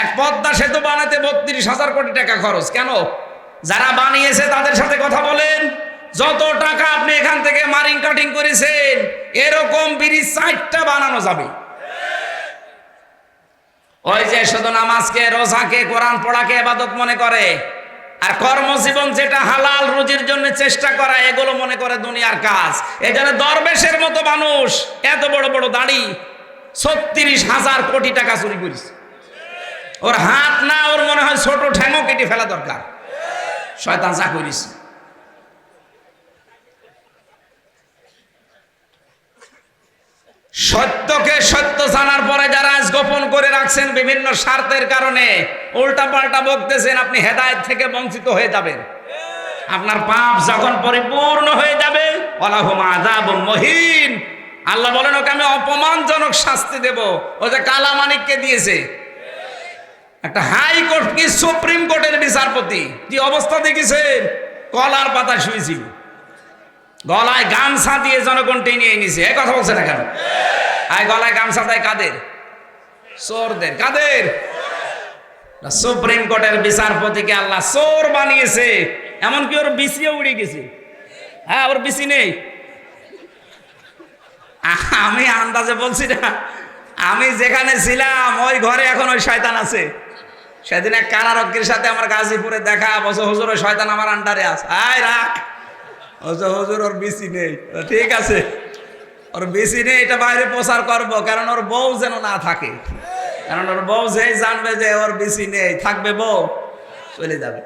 এক পদ্মা সেতু বানাতে 32,000 কোটি টাকা খরচ। কেন? যারা বানিয়েছে তাদের সাথে কথা বলেন। যত টাকা আপনি এখান থেকে মারিং কাটিং করেছেন, এরকম ব্রিজ 4টা বানানো যাবে। ওই যে শুধু নামাজকে, রোজাকে, কোরআন পড়াকে ইবাদত মনে করে, আর কর্মজীবন যেটা হালাল রুজির জন্য চেষ্টা করা, এগুলো মনে করে দুনিয়ার কাজ। এই জন্য দরবেশের মতো মানুষ এত বড় বড় দাড়ি, 36,000 কোটি টাকা চুরি করেছে। ওর হাত না, ওর মনে হয় ছোট ঠ্যাঙও কেটে ফেলা দরকার। শয়তান যা করিস। রাখছেন বিভিন্ন স্বার্থের কারণে, উল্টা পাল্টা বকতেছেন, আপনি হেদায়েত থেকে বঞ্চিত হয়ে যাবেন। আপনার পাপ যখন পরিপূর্ণ হয়ে যাবে, ওয়ালাহুম আযাবুম মুহিন, আল্লাহ বলেন ওকে আমি অপমানজনক শাস্তি দেব। ও যে কালামানিককে দিয়েছে, একটা হাইকোর্ট কি সুপ্রিম কোর্টের বিচারপতি, কি অবস্থা দেখেছেন? কলার পাতা শুয়েছিল, গলায় গামছা দিয়ে জনগণ টেনে নিয়েছে। এ কথা বলছে না কেন? আয় গলায় গামছা দেয় কাদের? চোরদের। কাদের? সুপ্রিম কোর্টের বিচারপতিকে আল্লাহ চোর বানিয়েছে। এমনকি ওর বিসিও উড়ে গেছে। হ্যাঁ, ওর বিসি নেই। আমি আন্দাজে বলছি না, আমি যেখানে ছিলাম ওই ঘরে এখন ওই শয়তান আছে। সেদিন এক কারারক্ষীর সাথে আমার গাজীপুরে দেখা, বছর হুজুর ওই শয়তান আমার আন্ডারে আছে। আয় রাখ, হুজুর ওর বিসি নেই। ঠিক আছে, ওর বেশি নেই, এটা বাইরে প্রচার করবো, কারণ ওর বউ যেন না থাকে। কারণ ওর বউ যেই জানবে যে ওর বেশি নেই, থাকবে বউ, চলে যাবে।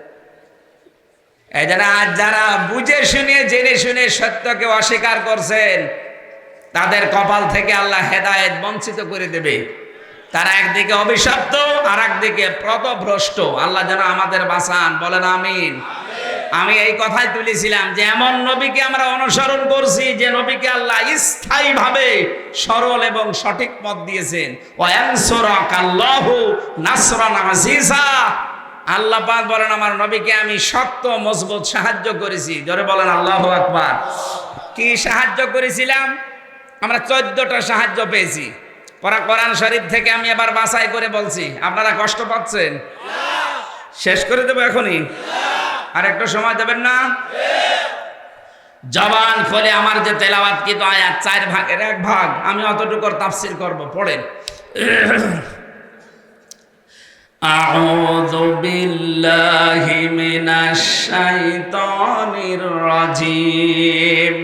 এই জন্য আজ যারা বুঝে শুনে জেনে শুনে সত্যকে অস্বীকার করছেন, তাদের কপাল থেকে আল্লাহ হেদায়েত বঞ্চিত করে দেবে। তারা একদিকে অভিশপ্ত, আর একদিকে পথভ্রষ্ট। আল্লাহ যেন আমাদের বাঁচান, বলেন আমিন। আমি এই কথাই তুলেছিলাম যে এমন নবীকে আমরা অনুসরণ করছি যে নবীকে আল্লাহ স্থায়ীভাবে সরল এবং সঠিক পথ দিয়েছেন। ওয়ায়ানসুরাকাল্লাহু নাসরান আজিজা, আল্লাহ পাক বলেন আমার নবীকে আমি শক্ত মজবুত সাহায্য করেছি। জোরে বলেন আল্লাহু আকবার। কি সাহায্য করেছিলাম? আমরা 14টা সাহায্য পেয়েছি। কোরআন শরীফ থেকে আমি এবার বাছাই করে বলছি। আপনারা কষ্ট পাচ্ছেন? শেষ করে দেবো এখনই? আর একটু সময় দেবেন না? জবান খুলে আমার যে তেলাওয়াত কি তো আয়াত 4 ভাগের 1 ভাগ আমি অতটুকুর তাফসীর করব। পড়েন। আউযু বিল্লাহি মিনাশ শাইতানির রাজীম।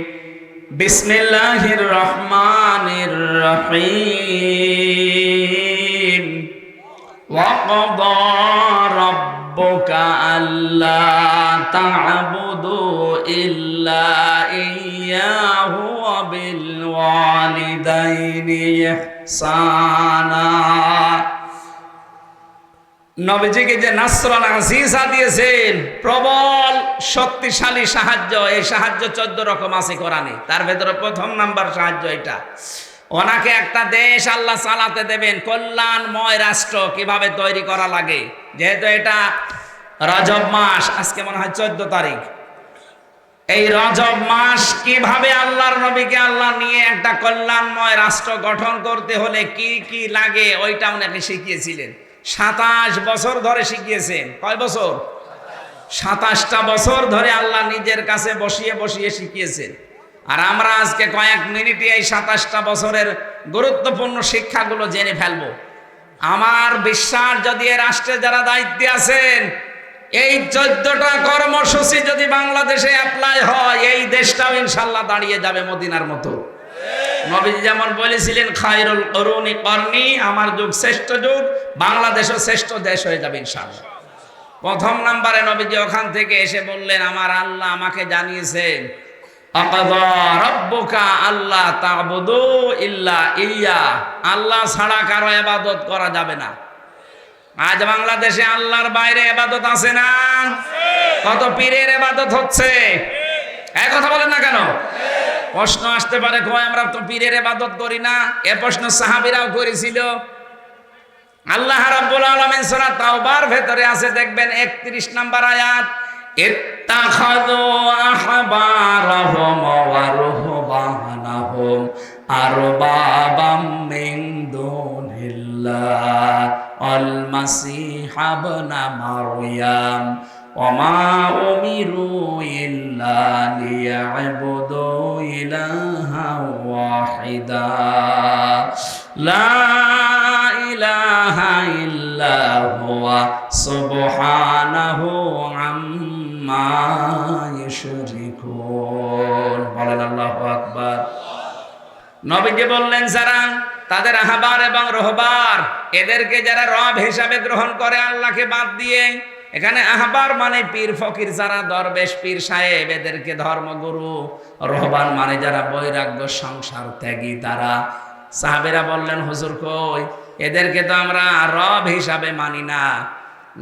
বিসমিল্লাহির রহমানির রহিম। ওয়া ক্বাদা রাব্বুকা আল্লা তা'বুদু ইল্লা ইয়্যাহু ওয়া বিল ওয়ালিদাইনি ইহসানা। নবীজিকে যে নাসরান আজিজা দিয়েছেন, প্রবল শক্তিশালী সাহায্য, এই সাহায্য 14 রকম আছে কোরআনে। তার ভেতরে প্রথম নাম্বার সাহায্য এটা। ওনাকে একটা দেশ আল্লাহ চালাতে দেবেন, কল্যাণময় রাষ্ট্র কিভাবে তৈরি করা লাগে। যেহেতু এটা রজব মাস, আজকে মনে হয় 14 তারিখ। এই রজব মাস কিভাবে আল্লাহর নবীকে আল্লাহ নিয়ে একটা কল্যাণময় রাষ্ট্র গঠন করতে হলে কি কি লাগে, ওইটা উনাকে শিখিয়েছিলেন। 27 বছর ধরে শিখিয়েছেন। কয় বছর? 27টা বছর ধরে আল্লাহ নিজের কাছে বসিয়ে বসিয়ে শিখিয়েছেন। আর আমরা আজকে কয়েক মিনিটে এই 27টা বছরের গুরুত্বপূর্ণ শিক্ষাগুলো জেনে ফেলবো। আমার বিশ্বাস, যদি এ রাষ্ট্রে যারা দায়িত্বে আছেন, এই 14টা কর্মসূচি যদি বাংলাদেশে অ্যাপ্লাই হয়, এই দেশটাও ইনশাল্লাহ দাঁড়িয়ে যাবে মদিনার মতো। নবীজি যেমন বলেছিলেন খায়রুল কুরুনি করনি, আমার যুগ শ্রেষ্ঠ যুগ, বাংলাদেশও শ্রেষ্ঠ দেশ হয়ে যাবে ইনশাআল্লাহ। প্রথম নাম্বারে নবীজি ওখান থেকে এসে বললেন আমার আল্লাহ আমাকে জানিয়েছেন আকাদা রাব্বুকা আল্লাহ তা'বুদু ইল্লা ইয়্যা, আল্লাহ ছাড়া কারো ইবাদত করা যাবে না। আজ বাংলাদেশে আল্লাহর বাইরে ইবাদত আছে না? কত পীরের ইবাদত হচ্ছে। এই কথা বলেন না কেন? প্রশ্ন আসতে পারে, কয় আমরা তো পীরের ইবাদত করি না। এ প্রশ্ন সাহাবীরাও করেছিল। আল্লাহ রাব্বুল আলামিন সূরা তাওবার ভেতরে আছে, দেখবেন 31 নম্বর আয়াত, ইত্তাখাযু আহবারাহুম ওয়া রুহবানাহুম আরবাবাম মিন দুনিল্লাহ আল মাসিহ ইবনে মারইয়াম ওমা উমিরু ইল্লা লিয়া'বুদু ইলাহান ওয়াহিদা লা ইলাহা ইল্লা হুয়া সুবহানাহু আম্মা ইউশরিকুন। বলেন আল্লাহু আকবার। নবীজি বললেন যারা তাদের আহবার এবং রহবার, এদেরকে যারা রব হিসাবে গ্রহণ করে আল্লাহকে বাদ দিয়ে, এখানে আহবার মানে পীর ফকির, যারা দরবেশ পীর সাহেব, এদেরকে ধর্মগুরু। রহবান মানে যারা বৈরাগ্য সংসার ত্যাগী, তারা। সাহাবেরা বললেন হুজুর কই, এদেরকে তো আমরা রব হিসাবে মানি না।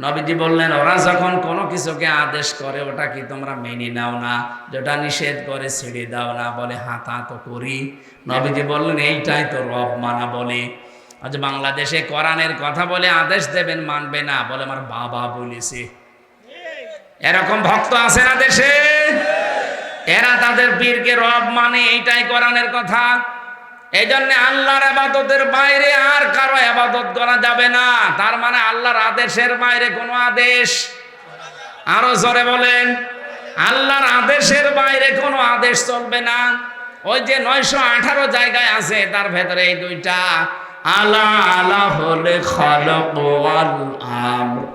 নবীজি বললেন, ওরা যখন কোনো কিছুকে আদেশ করে ওটা কি তোমরা মেনে নাও না? যেটা নিষেধ করে ছেড়ে দাও না? বলে হ্যাঁ তা তো করি। নবীজি বললেন, এইটাই তো রব মানা বলে। আজ বাংলাদেশে কোরআনের কথা বলে আদেশ দেবেন, মানবে না, বলে আমার বাবা বলেছে। এরকম ভক্ত আছে না দেশে? এরা তাদের পীরকে রব মানে, এইটাই কোরআনের কথা। এই জন্য আল্লাহর ইবাদতের বাইরে আর কারো ইবাদত করা যাবে না। তার মানে আল্লাহর আদেশের বাইরে কোনো আদেশ, আরো জোরে বলেন, আল্লাহর আদেশের বাইরে কোনো আদেশ চলবে না। ওই যে 918 জায়গায় আছে, তার ভেতরে এই দুইটা, আলা আলা হলে খালাক ওয়াল আমর।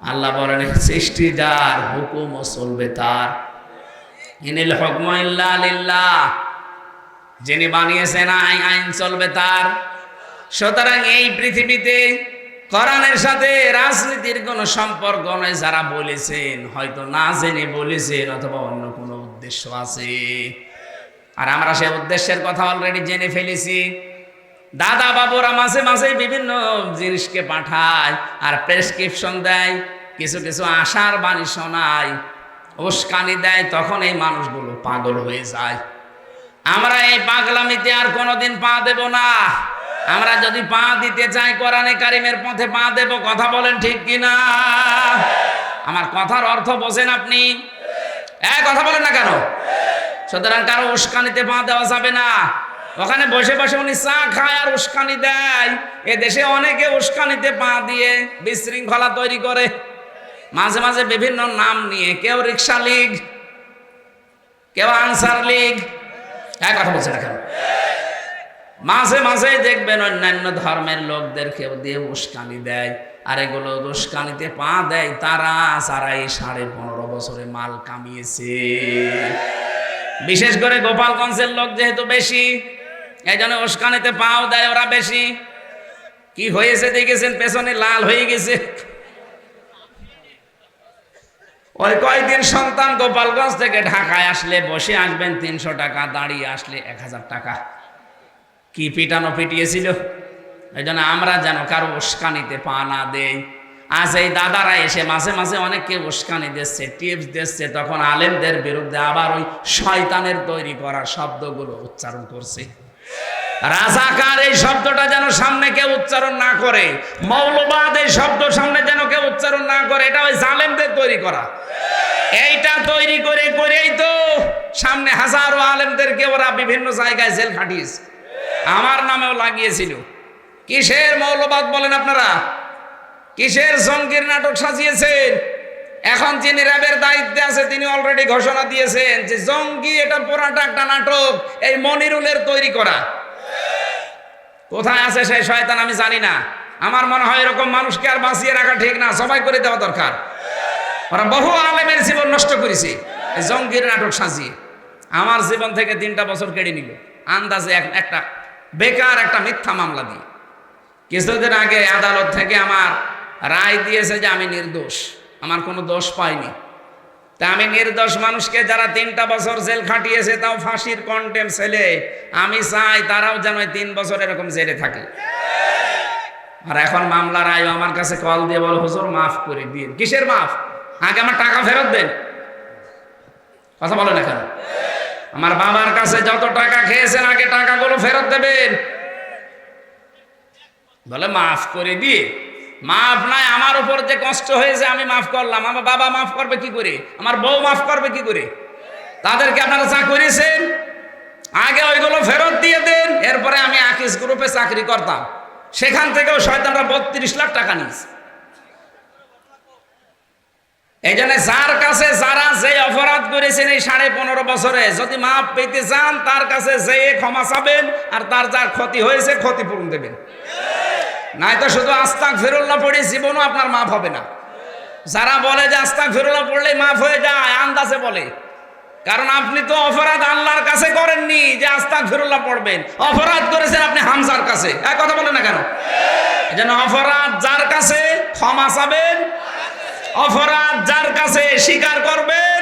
আল্লাহ বলেন সৃষ্টি যার, হুকুমও চলবে তার। ইনিল হুকমু ইল্লা লিল্লাহ, যিনি বানিয়েছেন আইন চলবে তার। সুতরাং এই পৃথিবীতে কোরআনের সাথে রাজনীতির কোনো সম্পর্ক নয়। যারা বলেছেন হয়তো না জেনে বলেছেন, অথবা অন্য কোনো উদ্দেশ্য আছে। আর আমরা সেই উদ্দেশ্যের কথা অলরেডি জেনে ফেলেছি। দাদা বাবুরা মাঝে মাঝে বিভিন্ন জিনিসকে পাঠায় আর প্রেসক্রিপশন দেয়, কিছু কিছু আশার বাণী শোনায়, উস্কানি দেয়, তখন এই মানুষগুলো পাগল হয়ে যায়। আমরা এই পাগলামিতে আর কোনোদিন পা দেব না। আমরা যদি পা দিতে চাই কোরআনে কারিমের পথে পা দেব। কথা বলেন ঠিক কিনা? আমার কথার অর্থ বোঝেন আপনি? কথা বলেন না কেন? সুতরাং কারো উস্কানিতে পা দেওয়া যাবে না। ওখানে বসে বসে উনি চা খায় আর উস্কানি দেয়। এ দেশে অনেকে উস্কানিতে পা দিয়ে বিশৃঙ্খলা তৈরি করে, মাঝে মাঝে বিভিন্ন নাম নিয়ে, কেউ রিক্সা লীগ, কেউ আনসার লীগ। কথা বলছে না কেন? মাঝে মাঝে দেখবেন অন্যান্য ধর্মের লোকদের কেউ দিয়ে উস্কানি দেয়, আর এগুলো উস্কানিতে পা দেয় তারা, যারা এই 15.5 বছরে মাল কামিয়েছে। বিশেষ করে গোপালগঞ্জের লোক যেহেতু বেশি, এই জন্য উস্কানিতে পাও দেয় ওরা বেশি। কি হয়েছে দেখেছেন? পেছনে লাল হয়ে গেছে। ওই কয়েকদিন সন্তান গোপালগঞ্জ থেকে ঢাকায় আসলে বসে আসবেন 300 টাকা, দাঁড়িয়ে আসলে 1000 টাকা। কি পিটানো পিটিয়েছিল। এই জন্য আমরা যেন কারো উস্কানিতে পা না দেই। আজ এই দাদারা এসে মাঝে মাঝে অনেককে উস্কানি দিচ্ছে, টিপস দিচ্ছে, তখন আলেমদের বিরুদ্ধে আবার ওই শয়তানের তৈরি করা শব্দগুলো উচ্চারণ করছে। রাজাকার এই শব্দটা যেন সামনে কেউ উচ্চারণ না করে, মৌলবাদ এই শব্দ সামনে যেন কেউ উচ্চারণ না করে। এটা ওই জালেমদের তৈরি করা। এইটা তৈরি করে করেই তো সামনে হাজারো আলেমদেরকে ওরা বিভিন্ন জায়গায় জেল খাটিয়েছে। আমার নামেও লাগিয়েছিল। কিসের মৌলবাদ বলেন আপনারা? কিসের জঙ্গির নাটক সাজিয়েছেন? এখন যিনি র্যাবের দায়িত্বে আছে তিনি অলরেডি ঘোষণা দিয়েছেন যে জঙ্গি এটা পুরাটা একটা নাটক, এই মনিরুলের তৈরি করা। কোথায় আছে সেই শয়তান আমি জানি না। আমার মনে হয় এরকম মানুষকে আর বাঁচিয়ে রাখা ঠিক না, সবাই করে দেওয়া দরকার। ওরা বহু আলেমের জীবন নষ্ট করেছে এই জঙ্গির নাটক সাজিয়ে। আমার জীবন থেকে 3টা বছর কেড়ে নিল আন্দাজে একটা বেকার একটা মিথ্যা মামলা দিয়ে। কিছুদিন আগে আদালত থেকে আমার রায় দিয়েছে যে আমি নির্দোষ, আমার কোনো দোষ পাইনি। তা আমি নির্দোষ মানুষকে যারা 3টা বছর জেল খাটিয়েছে, তাও ফাঁসির কন্টেম ছেলে, আমি চাই তারাও যেন 3 বছর এরকম জেলে থাকে। আর এখন মামলার রায় আমার কাছে কল দিয়ে বল, হুজুর মাফ করে দিন। কিসের মাফ? আগে আমার টাকা ফেরত দেন। কথা বলেন এখন। আমার বাবার কাছে যত টাকা খেয়েছেন আগে টাকাগুলো ফেরত দেবেন। বলে মাফ করে দিয়ে, মাফ নাই, আমার উপর যে কষ্ট হয়েছে আমি মাফ করলাম, আমার বাবা মাফ করবে কি করে, আমার বউ মাফ করবে কি করে? তাদেরকে আপনারা যা করেছেন আগে ওইগুলো ফেরত দিয়ে দেন। এরপরে আমি আকিস গ্রুপে চাকরি করতাম, সেখান থেকেও শয়তানরা 32 লাখ টাকা নিয়েছে। এই জন্য যার কাছে যারা যে অপরাধ করেছেন এই 15.5 বছরে, যদি মাফ পেতে চান তার কাছে যে ক্ষমা চাবেন, আর তার যার ক্ষতি হয়েছে ক্ষতিপূরণ দেবেন। নাই তো শুধু আস্তাগফিরুল্লাহ পড়ে জীবনও আপনার মাফ হবে না। যারা বলে যে আস্তাগফিরুল্লাহ পড়লে মাফ হয়ে যায়, আন্দাজে বলে। কারণ আপনি তো অপরাধ আল্লাহর কাছে করেননি যে আস্তাগফিরুল্লাহ পড়বেন, অপরাধ করেছেন আপনি হামজার কাছে। এক কথা বলে না কেন? এজন্য অপরাধ যার কাছে ক্ষমা চাবেন, অপরাধ যার কাছে স্বীকার করবেন।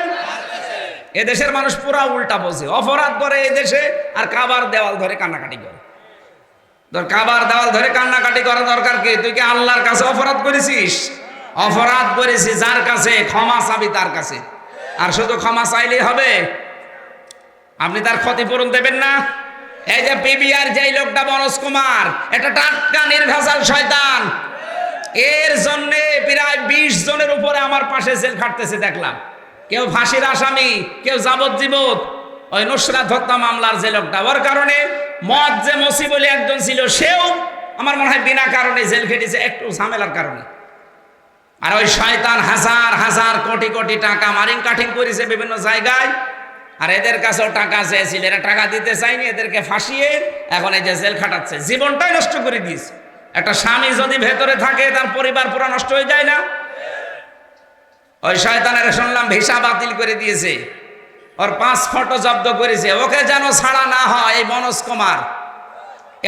এদেশের মানুষ পুরা উল্টা বোঝে, অপরাধ করে এদেশে আর কাবার দেওয়াল ধরে কান্নাকাটি করে। তোর কাবার দেওয়াল ধরে কান্নাকাটি করা দরকার কি? তুই কি আল্লাহর কাছে অপরাধ করেছিস? অপরাধ করেছিস যার কাছে, ক্ষমা চাবি তার কাছে। আর শুধু ক্ষমা চাইলেই হবে? আপনি তার ক্ষতিপূরণ দেবেন না? এই যে পিবিআর যেই লোকটা মনোজ কুমার, এটা টাটকা নির্ভেজাল শয়তান। এর জন্য প্রায় 20 জনের উপরে আমার পাশে জেল খাটতেছে দেখলাম। কেউ ফাঁসির আসামি, কেউ যাবজ্জীবন। ওই নুসরাত হত্যা মামলার যে লোকটা, ওর কারণে মদ যে মসি বলে একজন ছিল, সেও আমার মনে হয় বিনা কারণে জেল খেটেছে, একটু ঝামেলার কারণে। আর ওই শয়তান হাজার হাজার কোটি কোটি টাকা মারিং কাঠিং করেছে বিভিন্ন জায়গায়। আর এদের কাছেও টাকা চেয়েছিল, এরা টাকা দিতে চায়নি, এদেরকে ফাঁসিয়ে এখন এই যে জেল খাটাচ্ছে, জীবনটাই নষ্ট করে দিয়েছে। একটা স্বামী যদি ভেতরে থাকে, তার পরিবার পুরো নষ্ট হয়ে যায় না? ওই শয়তানের শুনলাম ভিসা বাতিল করে দিয়েছে, ওর পাসপোর্টও জব্দ করেছে। ওকে যেন ছাড়া না হয় এই মনোজ কুমার।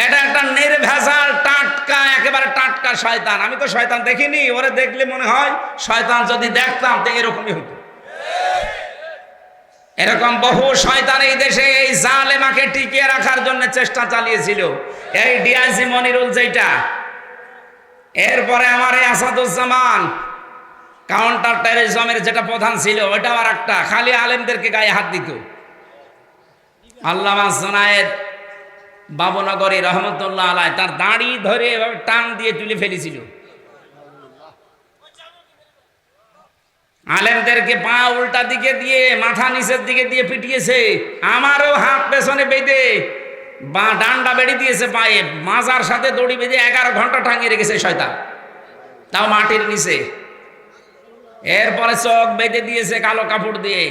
এটা একটা নির্ভেজাল টাটকা, একেবারে টাটকা শয়তান। আমি তো শয়তান দেখিনি, ওরে দেখলে মনে হয় শয়তান যদি দেখতাম তো এরকমই হতো। এরকম বহু শয়তান এই দেশে এই জালেমাকে টিকিয়ে রাখার জন্য চেষ্টা চালিয়েছিল। এই ডিআইজি মনিরুল যেটা, এরপরে আমার এই আসাদুজ্জামান কাউন্টার টেররিজমের যেটা প্রধান ছিল, ওটা আর একটা, খালি আলেমদেরকে গায়ে হাত দিত। আল্লামা জুনায়েদ বাবুনগরী রহমতুল্লাহ আলাইহি তার দাড়ি ধরে এভাবে টান দিয়ে তুলে ফেলেছিল। আলেমদেরকে পা উল্টা দিকে দিয়ে, মাথা নিচের দিকে দিয়ে পিটিয়েছে। আমারও হাত পেছনে বেঁধে বা ডান্ডা বেড়ে দিয়েছে পায়ে, মাজার সাথে দড়ি বেঁধে 11 ঘন্টা টাঙিয়ে রেখেছে শয়তান, তাও মাটির নিচে। এরপরে চোখ বেঁধে দিয়েছে কালো কাপড় দিয়ে।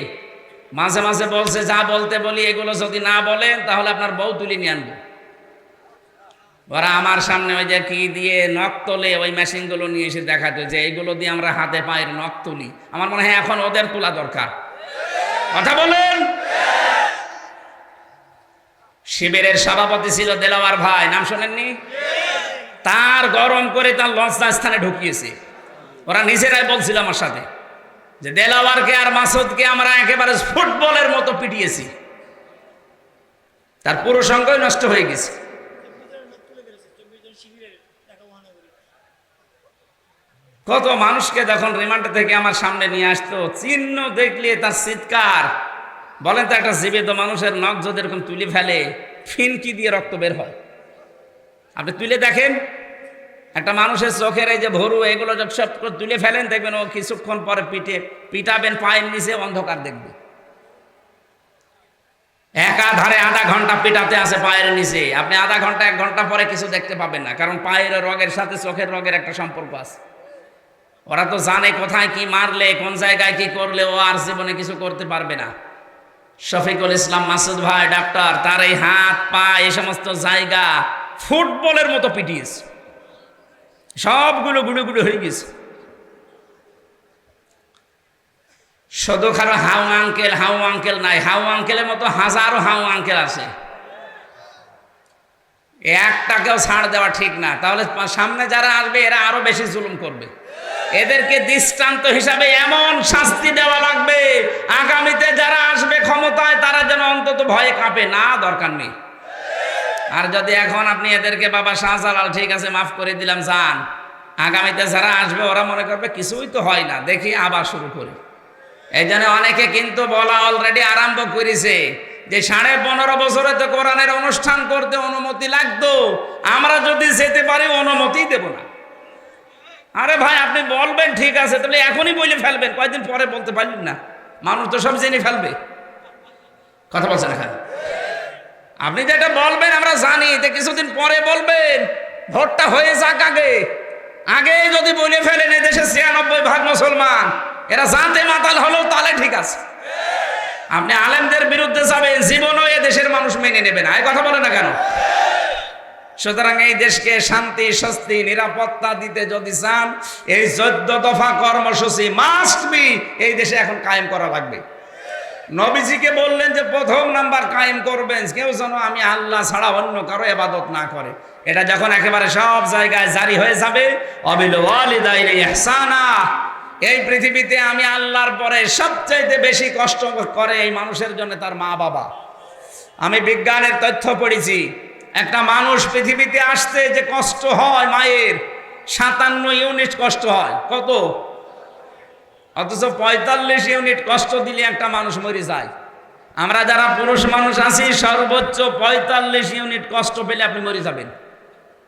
মাঝে মাঝে বলছে, যা বলতে বলি এগুলো যদি না বলেন তাহলে আপনার বউ তুলে নিয়ে আনবো। ওরা আমার সামনে ওই যে কি দিয়ে নখ তোলে, ওই মেশিনগুলো নিয়ে এসে দেখাতো যে এইগুলো দিয়ে আমরা হাতে পায়ের নখ তুলি। আমার মনে হয় এখন ওদের তোলা দরকার। কথা বলেন। শিবিরের সভাপতি ছিল দেলাওয়ার ভাই, নাম শোনেননি? তার গরম করে তার লজ্জাস্থানে ঢুকিয়েছে। ওরা নিজেরাই বলছিল আমার সাথে যে দেলাওয়ারকে আর মাসুদকে আমরা একেবারে ফুটবলের মতো পিটিয়েছি, তার পুরো সঙ্গই নষ্ট হয়ে গেছে। কত মানুষকে যখন রিমান্ড থেকে আমার সামনে নিয়ে আসতো, চিহ্ন দেখলে তার চিৎকার। বলেন তো, একটা জীবিত মানুষের নখ যদি এরকম তুলে ফেলে, ফিনকি দিয়ে রক্ত বের হয়। আপনি তুলে দেখেন, একটা মানুষের চোখের এই যে ভরু, এগুলো যখন সব তুলে ফেলেন, দেখবেন ও কিছুক্ষণ পরে পিটাবেন পায়ের নিচে, অন্ধকার দেখবে। একাধারে আধা ঘন্টা পিটাতে আছে পায়ের নিচে, আপনি আধা ঘন্টা 1 ঘন্টা পরে কিছু দেখতে পাবেন না, কারণ পায়ের রগের সাথে চোখের রগের একটা সম্পর্ক আছে। ওরা তো জানে কোথায় কি মারলে, কোন জায়গায় কি করলে ও আর জীবনে কিছু করতে পারবে না। শফিকুল ইসলাম মাসুদ ভাই ডাক্তার, তার এই হাত পা এই সমস্ত জায়গা ফুটবলের মতো পিটিয়েছে, সবগুলো গুঁড়ো গুঁড়ো হয়ে গেছে। শুধু খারাপ হাউ আঙ্কেল নাই, হাউ আঙ্কেলের মতো হাজারো হাউ আঙ্কেল আছে। একটাকেও ছাড় দেওয়া ঠিক না, তাহলে সামনে যারা আসবে এরা আরো বেশি জুলুম করবে। এদেরকে দৃষ্টান্ত হিসাবে এমন শাস্তি দেওয়া লাগবে, আগামীতে যারা আসবে ক্ষমতায় তারা যেন অন্তত ভয়ে কাঁপে না, দরকার নেই। আর যদি এখন আপনি এদেরকে বাবা শাহজালাল ঠিক আছে মাফ করে দিলাম যান, আগামীতে যারা আসবে ওরা মনে করবে কিছুই তো হয় না, দেখি আবার শুরু করি। এই জন্য অনেকে কিন্তু বলা অলরেডি আরম্ভ করেছে যে 15.5 বছরে তো কোরআনের অনুষ্ঠান করতে অনুমতি লাগতো, আমরা যদি যেতে পারি অনুমতি দেব না। আরে ভাই, আপনি বলবেন ঠিক আছে, তাহলে এখনই বলে ফেলবেন, কয়েকদিন পরে বলতে পারলেন না, মানুষ তো সব জেনে ফেলবে। কথা বলছেন এখানে? আপনি যেটা বলবেন আমরা জানি, যে কিছুদিন পরে বলবেন, ভোটটা হয়ে যাক আগে যদি বলে ফেলেন এদেশে 96% মুসলমান, এরা জানতে মাতাল হলেও তাহলে ঠিক আছে। আপনি আলেমদের বিরুদ্ধে যাবেন, জীবনও এ দেশের মানুষ মেনে নেবে না। এই কথা বলে না কেন? সুতরাং এই দেশকে শান্তি, স্বস্তি, নিরাপত্তা দিতে যদি চান, এই 14 দফা কর্মসূচি মাস্ট বি এই দেশে এখন কায়েম করা লাগবে। নবীজিকে বললেন যে 1 নাম্বার কায়েম করবেন, কেউ যেন আমি আল্লাহ ছাড়া অন্য কারো ইবাদত না করে। এটা যখন একেবারে সব জায়গায় জারি হয়ে যাবে, অবিল ওয়ালিদাইনি ইহসানা, এই পৃথিবীতে আমি আল্লাহর পরে সবচাইতে বেশি কষ্ট করে এই মানুষের জন্য তার মা বাবা। আমি বিজ্ঞানের তথ্য পড়েছি, একটা মানুষ পৃথিবীতে আসতে যে কষ্ট হয় মায়ের 57 ইউনিট কষ্ট হয়। কত? অথচ 45 ইউনিট কষ্ট দিলে একটা মানুষ মরে যায়। আমরা যারা পুরুষ মানুষ আছি সর্বোচ্চ 45 ইউনিট কষ্ট পেলে আপনি মরে যাবেন।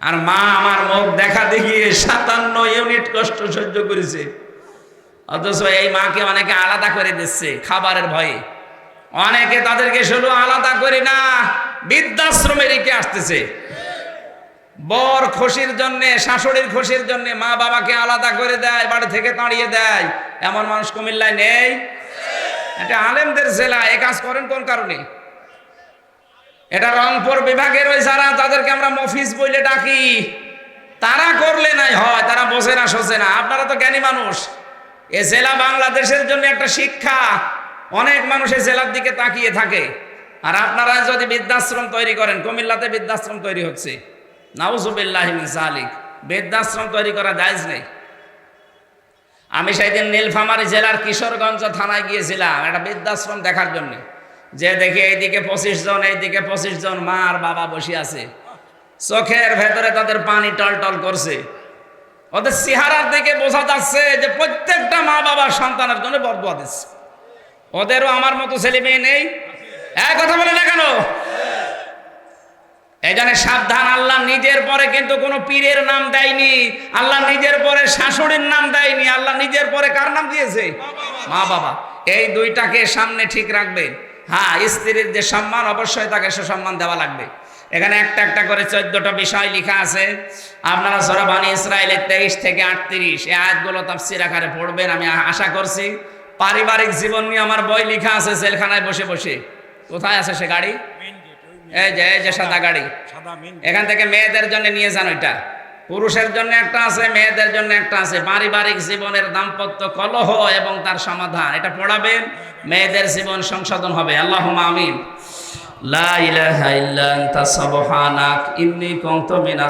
আর মা আমার মুখ দেখা দেখিয়ে 57 ইউনিট কষ্ট সহ্য করেছে। অথচ এই মাকে অনেকে আলাদা করে দিচ্ছে খাবারের ভয়ে। অনেকে তাদেরকে শুধু আলাদা করে না, বৃদ্ধাশ্রমে রেখে আসতেছে। বর খুশির জন্য, শাশুড়ির খুশির জন্য মা বাবাকে আলাদা করে দেয়, বাড়ি থেকে তাড়িয়ে দেয়। এমন মানুষ কুমিল্লায় নেই? এটা আলেমদের জেলা। এ কাজ করেন কোন কারণে? এটা রংপুর বিভাগের ওই যারা, তাদেরকে আমরা মফিজ বলে ডাকি, তারা করলে নাই হয়, তারা বোঝে না সোঝে না। আপনারা তো জ্ঞানী মানুষ। এ জেলা বাংলাদেশের জন্য একটা শিক্ষা। অনেক মানুষ এই জেলার দিকে তাকিয়ে থাকে। আর আপনারা যদি বৃদ্ধাশ্রম তৈরি করেন, কুমিল্লাতে বৃদ্ধাশ্রম তৈরি হচ্ছে, নাউজুবিল্লাহি মিন যালিক। বৃদ্ধাশ্রম তৈরি করা জায়েজ নেই। আমি সেদিন নীলফামারী জেলার কিশোরগঞ্জ থানায় গিয়েছিলাম একটা বৃদ্ধাশ্রম দেখার জন্য। যে দেখি এইদিকে 25 জন, এইদিকে 25 জন মা আর বাবা বসে আছে, চোখের ভেতরে তাদের পানি টলটল করছে। ওদের চেহারার দিকে বোঝা যাচ্ছে যে প্রত্যেকটা মা বাবার সন্তানের জন্য বরদোয়া দিচ্ছে। ওদেরও আমার মতো ছেলে মেয়ে নেই? এক কথা বলে না কেন? এই জন্য সাবধান। আল্লাহ নিজের পরে কিন্তু কোনো পীরের নাম দেয়নি, আল্লাহ নিজের পরে শাশুড়ির নাম দেয়নি। আল্লাহ নিজের পরে কার নাম দিয়েছে? মা বাবা। এই দুইটাকে সামনে ঠিক রাখবে। হ্যাঁ, স্ত্রীর যে সম্মান, অবশ্যই তাকে সে সম্মান দেওয়া লাগবে। এখানে একটা একটা করে 14টা বিষয় লেখা আছে। আপনারা সূরা বনী ইসরাঈলের 23 থেকে 38 এই আয়াতগুলো তাফসীর আকারে পড়বেন। আমি আশা করছি পারিবারিক জীবন নিয়ে আমার বই লেখা আছে জেলখানায় বসে বসে। কোথায় আছে সে গাড়ি? এই যে সাদা গাড়ি, এখান থেকে মেয়েদের জন্য নিয়ে যান। ওইটা পুরুষের জন্য একটা আছে, মেয়েদের জন্য একটা আছে। পারিবারিক জীবনের দাম্পত্য কলহ এবং তার সমাধান, এটা পড়াবেন। মেয়েদের জীবন সংশোধন হবে। আল্লাহুম্মা আমিন। লা ইলাহা ইল্লা আনতা সুবহানাক ইন্নী কুনতু মিনাজ